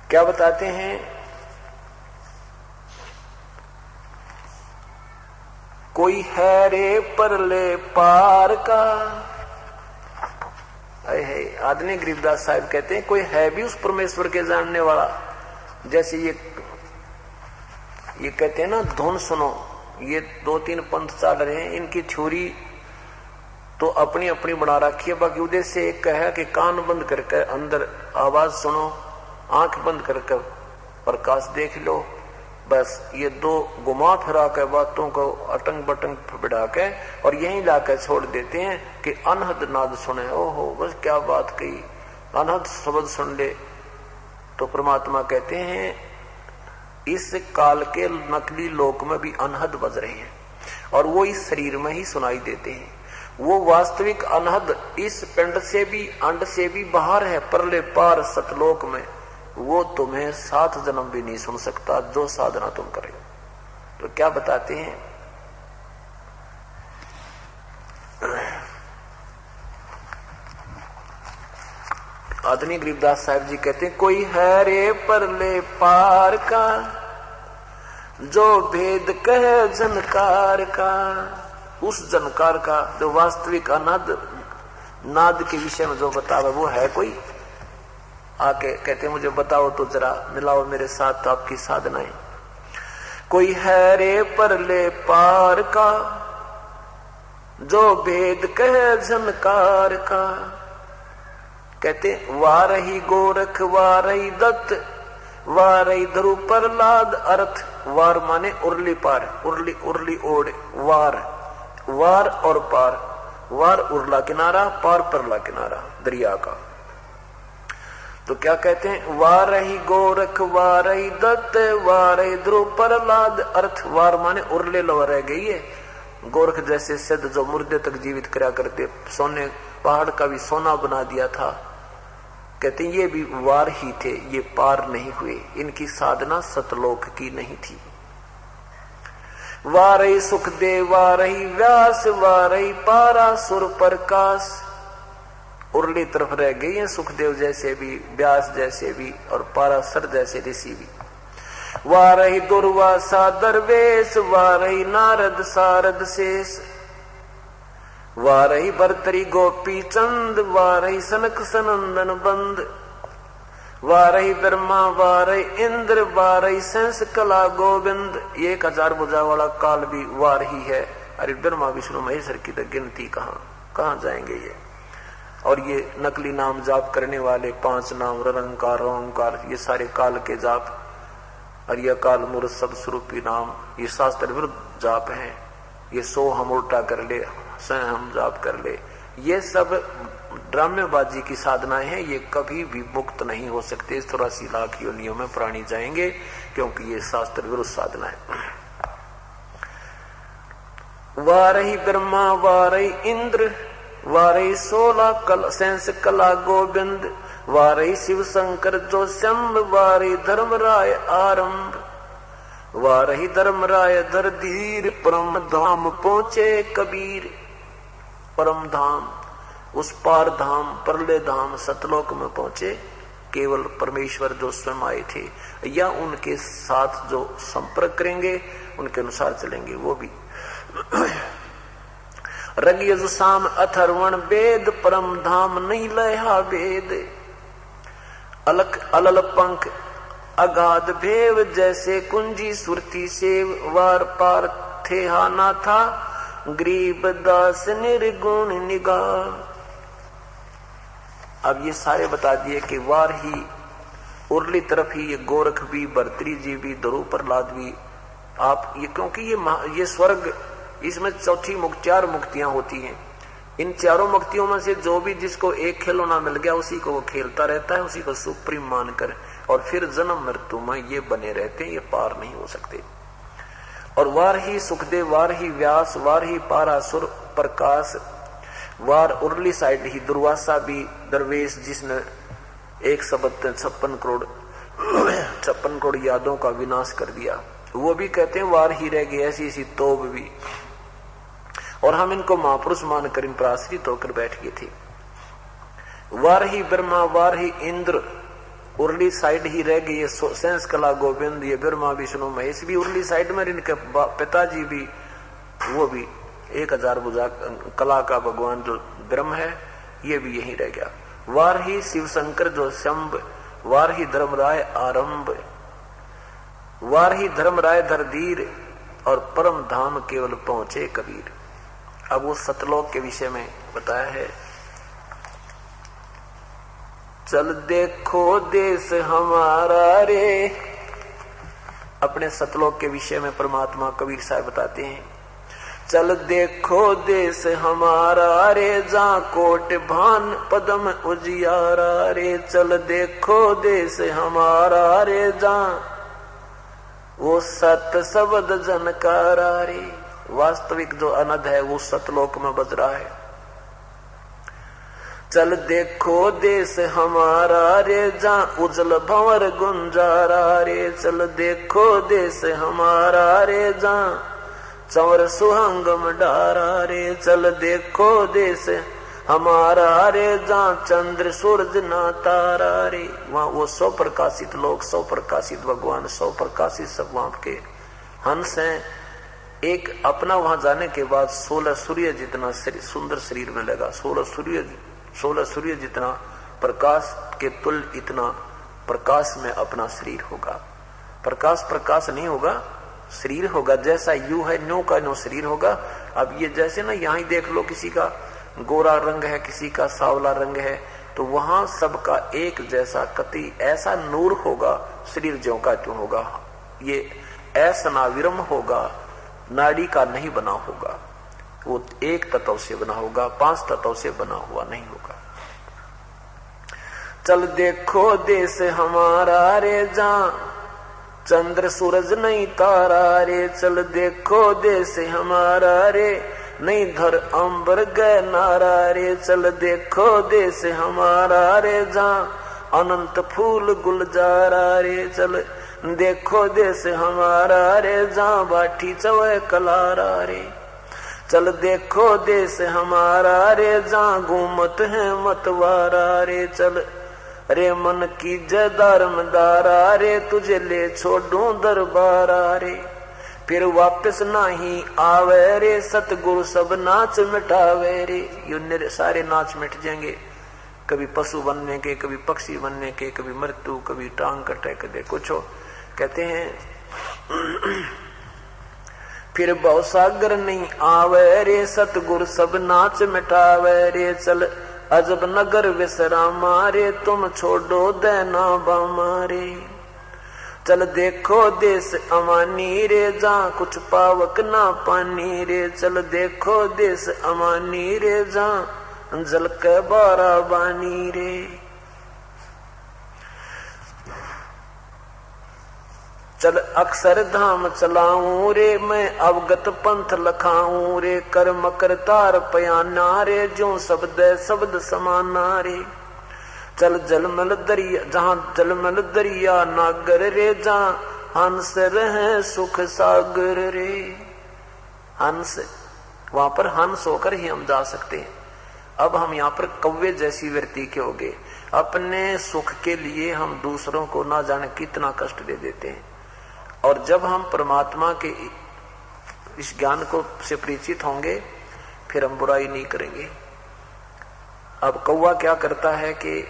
क्या बताते हैं, कोई है रे परले पार का। है आदरणीय गरीबदास साहब कहते हैं कोई है भी उस परमेश्वर के जानने वाला। जैसे ये कहते हैं ना, धुन सुनो, ये 2-3 पंथ चल रहे हैं, इनकी थ्योरी तो अपनी अपनी बना रखी है। बाकी उधर से एक कहा कि कान बंद करके अंदर आवाज सुनो, आंख बंद करके प्रकाश देख लो, बस ये 2 घुमा फिरा के बातों को अटंग बटंग बिड़ा के और यहीं लाकर छोड़ देते हैं कि अनहद नाद सुने। ओहो, बस क्या बात कही, अनहद शब्द सुन ले। तो परमात्मा कहते हैं इस काल के नकली लोक में भी अनहद बज रहे हैं और वो इस शरीर में ही सुनाई देते हैं। वो वास्तविक अनहद इस पिंड से भी, अंड से भी बाहर है, परले पार सतलोक में। वो तुम्हें 7 जन्म भी नहीं सुन सकता जो साधना तुम करे। तो क्या बताते हैं, आदरणीय गरीबदास साहब जी कहते हैं कोई है रे परले पार का, जो भेद कहे जनकार का। उस जनकार का जो वास्तविक अनाद नाद के विषय में जो बतावे वो है कोई। आके कहते मुझे बताओ तो जरा, मिलाओ मेरे साथ आपकी साधनाएं। कोई है रे परले पार का, जो भेद कहे झनकार का। कहते वारही गोरख वारही दत्त वारही ध्रुव प्रहलाद। अर्थ वार माने उर्ली पार, उर्ली उर्ली ओढ़, वार वार और पार। वार उर्ला किनारा, पार परला किनारा दरिया का। तो क्या कहते हैं, वारही गोरख वारही दत्त वारही ध्रुव प्रहलाद। अर्थ वार माने उर्ले लवा रह गई है। गोरख जैसे सिद्ध जो मुर्दे तक जीवित करा करते, सोने पहाड़ का भी सोना बना दिया था, कहते ये भी वार ही थे, ये पार नहीं हुए। इनकी साधना सतलोक की नहीं थी। वारही सुखदेव वारही व्यास वारही पारा सुर प्रकाश। उर्ली तरफ रह गई है सुखदेव जैसे भी, व्यास जैसे भी और पारासर जैसे ऋषि भी। वारही दुर्वासा दरवेश वारही नारद सारद शेष। वारही भरतरी गोपी चंद, वारही सनक सनंदन बंद, वारही ब्रह्मा वारही इंद्र, वारही सेंस कला गोविंद। 1000 भुजा वाला काल भी वार ही है। अरे ब्रह्मा विष्णु महेश्वर की तो गिनती कहाँ जाएंगे ये। और ये नकली नाम जाप करने वाले 5 नाम रंकार ओंकार, ये सारे काल के जाप, और ये काल मूर्त सब स्वरूपी नाम, ये शास्त्र विरुद्ध जाप है। ये 100 हम उल्टा कर ले, 100 हम जाप कर ले, ये सब ड्रामेबाजी की साधनाएं हैं। ये कभी भी मुक्त नहीं हो सकते। 84 लाख योनियों में प्राणी जाएंगे, क्योंकि ये शास्त्र विरुद्ध साधना है। वारही ब्रह्मा वारही इंद्र, वारही 16 सेंस कला गोविंद, वारही शिव शंकर जो शंभ, वारही धर्मराय आरंभ, वारही धर्मराय धर धीर, परम धाम पहुंचे कबीर। परम धाम, उस पार धाम, परले धाम, सतलोक में पहुंचे केवल परमेश्वर जो स्वयं आए थे, या उनके साथ जो संपर्क करेंगे, उनके अनुसार चलेंगे, वो भी। रग यजु साम अथर्वण वेद, परम धाम नहीं लया वेद। अलख अलल पंख अगाध भेव, जैसे कुंजी सुरती सेव, वार पार थे हाना था, गरीब दास निर्गुण निगाह। अब ये सारे बता दिए कि वार ही उर्ली तरफ ही ये गोरख भी, भर्तरी जी भी, ध्रुव प्रहलाद भी, आप ये, क्योंकि ये स्वर्ग, इसमें 4 मुक्तियां होती हैं। इन 4 मुक्तियों में से जो भी जिसको एक खिलौना मिल गया, उसी को वो खेलता रहता है, उसी को सुप्रीम मानकर, और फिर जन्म मृत्यु में ये बने रहते हैं, ये पार नहीं हो सकते। और वार ही सुखदेव, वार ही व्यास, वार ही पारासुर प्रकाश, वार उर्ली साइड ही दुर्वासा भी दरवेश, जिसने 56 करोड़ यादों का विनाश कर दिया, वो भी कहते हैं वार ही रह गई, ऐसी ऐसी तोब भी। और हम इनको महापुरुष मानकर इन पर आश्रित होकर बैठ गए थे। वार ही ब्रह्मा, वार ही इंद्र, उर्ली साइड ही रह गई, ये सेंस कला गोविंद, ये ब्रह्मा विष्णु महेश भी उर्ली साइड में, इनके पिताजी भी, वो भी 1000 भुजा कला का भगवान जो ब्रह्म है, ये भी यही रह गया। वार ही शिव शंकर जो शंभ, वार ही धर्मराय आरंभ, वार ही धर्मराय धरधीर, और परम धाम केवल पहुंचे कबीर। अब वो सतलोक के विषय में बताया है। चल देखो देश हमारा रे, अपने सतलोक के विषय में परमात्मा कबीर साहब बताते हैं। चल देखो देश हमारा रे, जा कोट भान पदम उजियारा रे। चल देखो देश हमारा रे, जा वो सत शब्द जनकारा रे। वास्तविक जो अनद है वो सतलोक में बज रहा है। चल देखो देश हमारा रे, जा उजल भंवर गुंजारा रे। चल देखो देश हमारा रे, जा चंवर सुहंगम डारा रे। चल देखो देश हमारा रे, जा चंद्र सूरज ना तारा रे। वहां वो 100 प्रकाशित लोग, 100 प्रकाशित भगवान, 100 प्रकाशित सब वहां के हंस हैं। एक अपना वहां जाने के बाद 16 सूर्य जितना सुंदर शरीर में लगा, 16 सूर्य जितना प्रकाश के तुल इतना प्रकाश में अपना शरीर होगा। प्रकाश नहीं होगा, शरीर होगा। जैसा यू है न्यू का न्यू शरीर होगा। अब ये जैसे ना यहाँ देख लो, किसी का गोरा रंग है, किसी का सावला रंग है, तो वहां सबका एक जैसा कति ऐसा नूर होगा, शरीर ज्यों का त्यों होगा। ये ऐसा नाविरम होगा, नाड़ी का नहीं बना होगा, वो एक तत्व से बना होगा, 5 तत्व से बना हुआ नहीं होगा। चल देखो देश हमारा रे, जा चंद्र सूरज नहीं तारा रे। चल देखो देश हमारा रे, नहीं धर अंबर गए नारा रे। चल देखो देश हमारा रे, जा अनंत फूल गुलजारा रे। चल देखो देश हमारा रे, जा बाठी चवे कलारा रे। चल देखो देश हमारा रे, जा घूमत है मतवारा रे। चल रे मन की जय धर्मदारा रे, तुझे ले छोड़ू दरबारा रे। फिर वापस नाही आवे रे, सतगुरु सब नाच मिटावे रे। ये सारे नाच मिट जाएंगे, कभी पशु बनने के, कभी पक्षी बनने के, कभी मृत्यु, कभी टांग कटे, कभी कुछ हो। कहते हैं फिर भव सागर नहीं आवे रे, सतगुरु सब नाच मिटावे रे। चल अजब नगर विश्रामा रे, तुम छोड़ो देना बामा रे। चल देखो देश अमानी रे, जहाँ कुछ पावक ना पानी रे। चल देखो देश अमानी रे, जहाँ जल के बारा बानी रे। चल अक्षर धाम चलाऊं रे, मैं अवगत पंथ लखाऊं रे। कर मकर तार पयाना रे, जो शब्द समाना रे। चल जलमल दरिया, जहाँ जलमल दरिया नागर रे, जहाँ हंस रहे सुख सागर रे। हंस, वहां पर हंस होकर ही हम जा सकते हैं। अब हम यहाँ पर कौवे जैसी वृत्ति के हो गए। अपने सुख के लिए हम दूसरों को ना जाने कितना कष्ट दे देते हैं। और जब हम परमात्मा के इस ज्ञान को से परिचित होंगे, फिर हम बुराई नहीं करेंगे। अब कौवा क्या करता है कि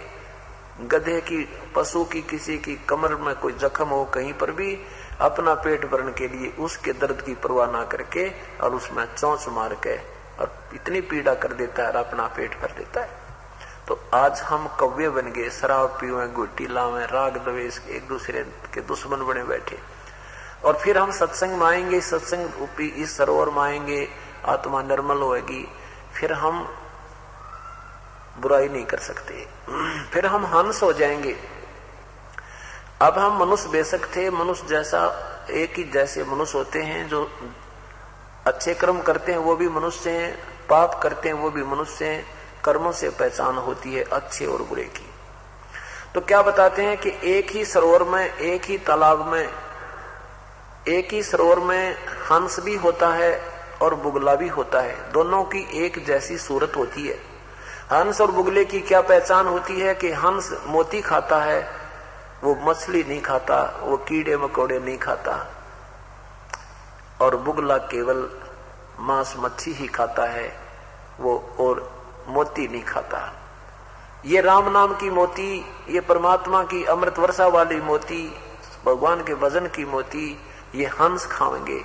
गधे की, पशु की, किसी की कमर में कोई जख्म हो कहीं पर भी, अपना पेट भरने के लिए उसके दर्द की परवाह ना करके और उसमें चोंच मार के और इतनी पीड़ा कर देता है और अपना पेट भर देता है। तो आज हम कौवे बन गए, शराब पीवे, गुट्टी लावे, राग द्वेष, एक दूसरे के दुश्मन बने बैठे। और फिर हम सत्संग में आएंगे, सत्संग रूपी इस सरोवर में आएंगे, आत्मा निर्मल होगी, फिर हम बुराई नहीं कर सकते, फिर हम हंस हो जाएंगे। अब हम मनुष्य बेशक थे, मनुष्य जैसा एक ही जैसे मनुष्य होते हैं, जो अच्छे कर्म करते हैं वो भी मनुष्य हैं, पाप करते हैं वो भी मनुष्य हैं। कर्मों से पहचान होती है अच्छे और बुरे की। तो क्या बताते हैं कि एक ही सरोवर में, एक ही तालाब में, एक ही सरोवर में हंस भी होता है और बुगला भी होता है। दोनों की एक जैसी सूरत होती है। हंस और बुगले की क्या पहचान होती है कि हंस मोती खाता है, वो मछली नहीं खाता, वो कीड़े मकोड़े नहीं खाता, और बुगला केवल मांस मच्छी ही खाता है, वो और मोती नहीं खाता। ये राम नाम की मोती, ये परमात्मा की अमृत वर्षा वाली मोती, भगवान के भजन की मोती, ये हंस खाएंगे,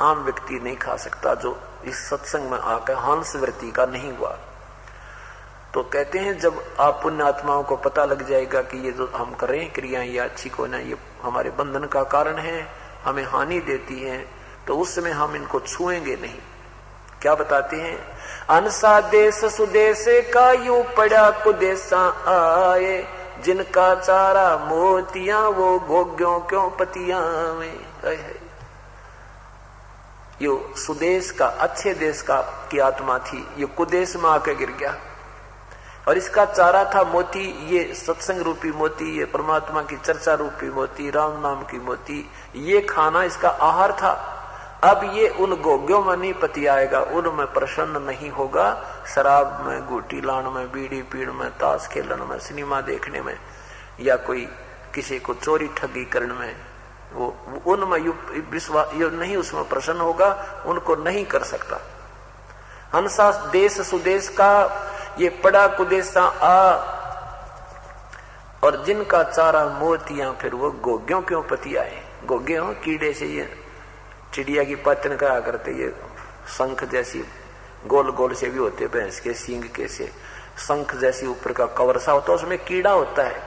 आम व्यक्ति नहीं खा सकता जो इस सत्संग में आकर हंस वृत्ति का नहीं हुआ। तो कहते हैं जब आप पुण्य आत्माओं को पता लग जाएगा कि ये जो हम कर रहे हैं क्रियाएं ये अच्छी को ना, ये हमारे बंधन का कारण है, हमें हानि देती है, तो उस समय हम इनको छुएंगे नहीं। क्या बताते हैं, अनसा देश सुदेश का यूं पड़ा कुदेशा आए, जिनका चारा मोतियां वो भोग्यों क्यों पतियां में। यो सुदेश का, अच्छे देश का की आत्मा थी, ये कुदेश में आकर गिर गया और इसका चारा था मोती, ये सत्संग रूपी मोती, ये परमात्मा की चर्चा रूपी मोती, राम नाम की मोती, ये खाना इसका आहार था। अब ये उन गोग्यों में नहीं पति आएगा, उनमें प्रसन्न नहीं होगा, शराब में, गुटी लान में, बीड़ी पीण में, ताश खेलन में, सिनेमा देखने में, या कोई किसी को चोरी ठगी करने में, वो उनमें विश्वास नहीं, उसमें प्रसन्न होगा, उनको नहीं कर सकता। हंसा देश सुदेश का ये पड़ा कुदेशा आ, और जिनका चारा मोतियां, फिर वो गोग्यों क्यों पति आए। गोगे हो कीड़े से, ये चिड़िया की पतन करा करते, ये शंख जैसी गोल गोल से भी होते, भैंस के सींग के से शंख जैसी ऊपर का कवर सा होता है, उसमें कीड़ा होता है,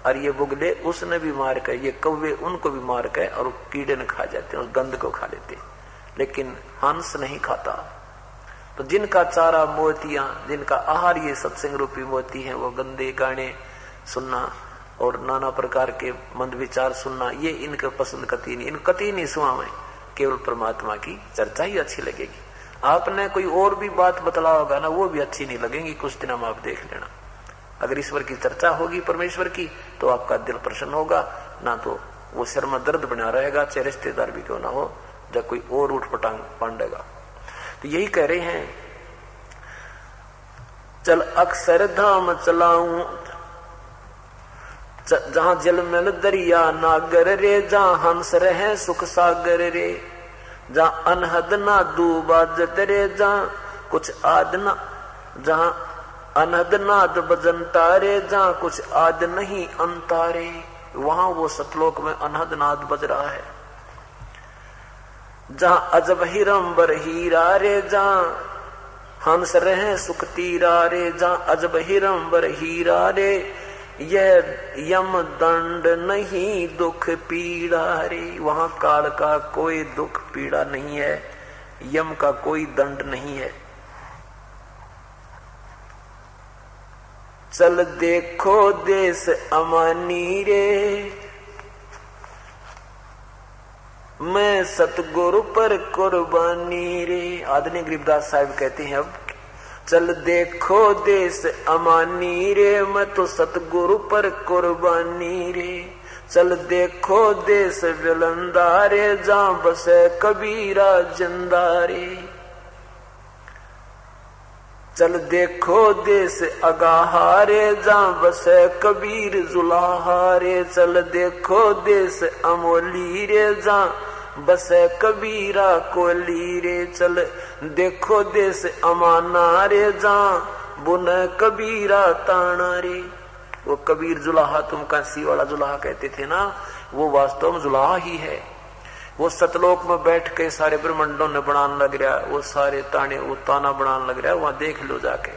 और ये बुगले उसने भी मार कर, ये कौवे उनको भी मार कर और कीड़े ने खा जाते हैं, उस गंध को खा लेते, लेकिन हंस नहीं खाता। तो जिनका चारा मोतियां, जिनका आहार ये सत्संग रूपी मोती है, वो गंदे गाने सुनना और नाना प्रकार के मंद विचार सुनना, ये इनके पसंद कती नहीं, इन कती नहीं सुना में, केवल परमात्मा की चर्चा ही अच्छी लगेगी। आपने कोई और भी बात बतला होगा ना, वो भी अच्छी नहीं लगेगी, कुछ दिन में आप देख लेना। अगर ईश्वर की चर्चा होगी, परमेश्वर की, तो आपका दिल प्रसन्न होगा, ना तो वो सिर में दर्द बना रहेगा, चाहे रिश्तेदार भी क्यों ना हो, जब कोई और उठ पटांग पांडेगा। तो यही कह रहे हैं, चल अक्षर धाम चलाऊं, जहां जल में दरिया नागर रे, जहां हंस रहे सुख सागर रे। जहाँ अनहद ना दूबा जतरे, जहाँ कुछ आद ना, जहाँ अनहद नाद बजन तारे, जहाँ कुछ आद नहीं अंतारे, वहां वो सतलोक में अनहद नाद बज रहा है। जहाँ अजब हिरंबर हीरा रे, जहाँ हंस रहे सुख तीरा रे, जहाँ अजब हिरंबर हीरा रे, यह यम दंड नहीं दुख पीड़ा रे, वहां काल का कोई दुख पीड़ा नहीं है, यम का कोई दंड नहीं है। चल देखो देश अमानी रे, मैं सतगुरु पर कुर्बानी रे। आदरणीय गरीबदास साहब कहते हैं, अब चल देखो देश अमानी रे, मैं तो सतगुरु पर कुर्बानी रे। चल देखो देश बुलंदा रे, जहां बसे कबीरा जिंदा रे। चल देखो देश अगाहा रे, जहां बसे कबीर जुलाहा रे। चल देखो देश अमोली रे, जहां बसे कबीरा कोली रे। चल देखो देश अमाना रे, जहां बुन कबीरा ताना रे। वो कबीर जुलाहा, तुम काशी वाला जुलाहा कहते थे ना, वो वास्तव में जुलाहा ही है। वो सतलोक में बैठ के सारे ब्रह्मंडों ने बनाने लग रहा, वो सारे ताने वो ताना बनाने लग रहा है, वहां देख लो जाके।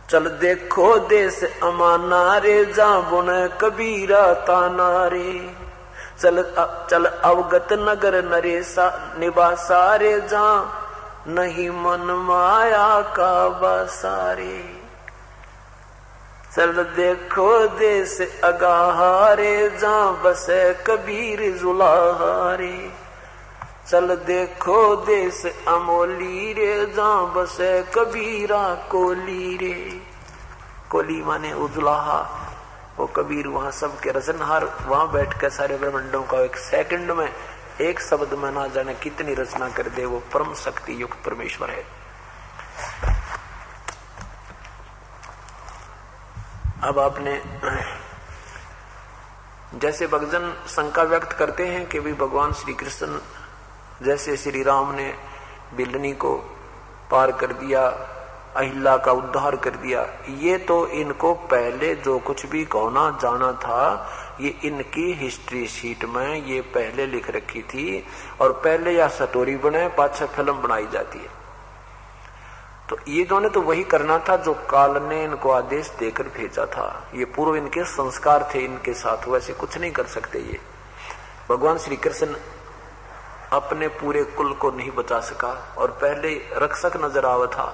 चल देखो देश अमाना रे, जहां बुन कबीरा ताना रे। चल अवगत नगर नरेसा निवासा रे, जहां नहीं मन माया का बसारे। चल देखो देश अगाहा रे, जहां बसे कबीर जुलाहा रे। चल देखो देश अमोली रे, जहां बसे कबीरा कोली रे। कोली माने उजुलाहा, वो कबीर वहां सबके रचनहार, वहां बैठ कर सारे ब्रह्मंडों का एक सेकंड में, एक शब्द में ना जाने कितनी रचना कर दे, वो परम शक्ति युक्त परमेश्वर है। अब आपने जैसे भक्तजन शंका व्यक्त करते हैं कि भी भगवान श्री कृष्ण जैसे श्री राम ने बिल्लनी को पार कर दिया, अहिल्या का उद्धार कर दिया, ये तो इनको पहले जो कुछ भी होना जाना था, ये इनकी हिस्ट्री शीट में ये पहले लिख रखी थी, और पहले या स्टोरी बने पाछे फिल्म बनाई जाती है। तो ये इन्होंने तो वही करना था जो काल ने इनको आदेश देकर भेजा था। ये पूर्व इनके संस्कार थे इनके साथ, वैसे कुछ नहीं कर सकते। ये भगवान श्री कृष्ण अपने पूरे कुल को नहीं बचा सका, और पहले रक्षक नजर आवा था,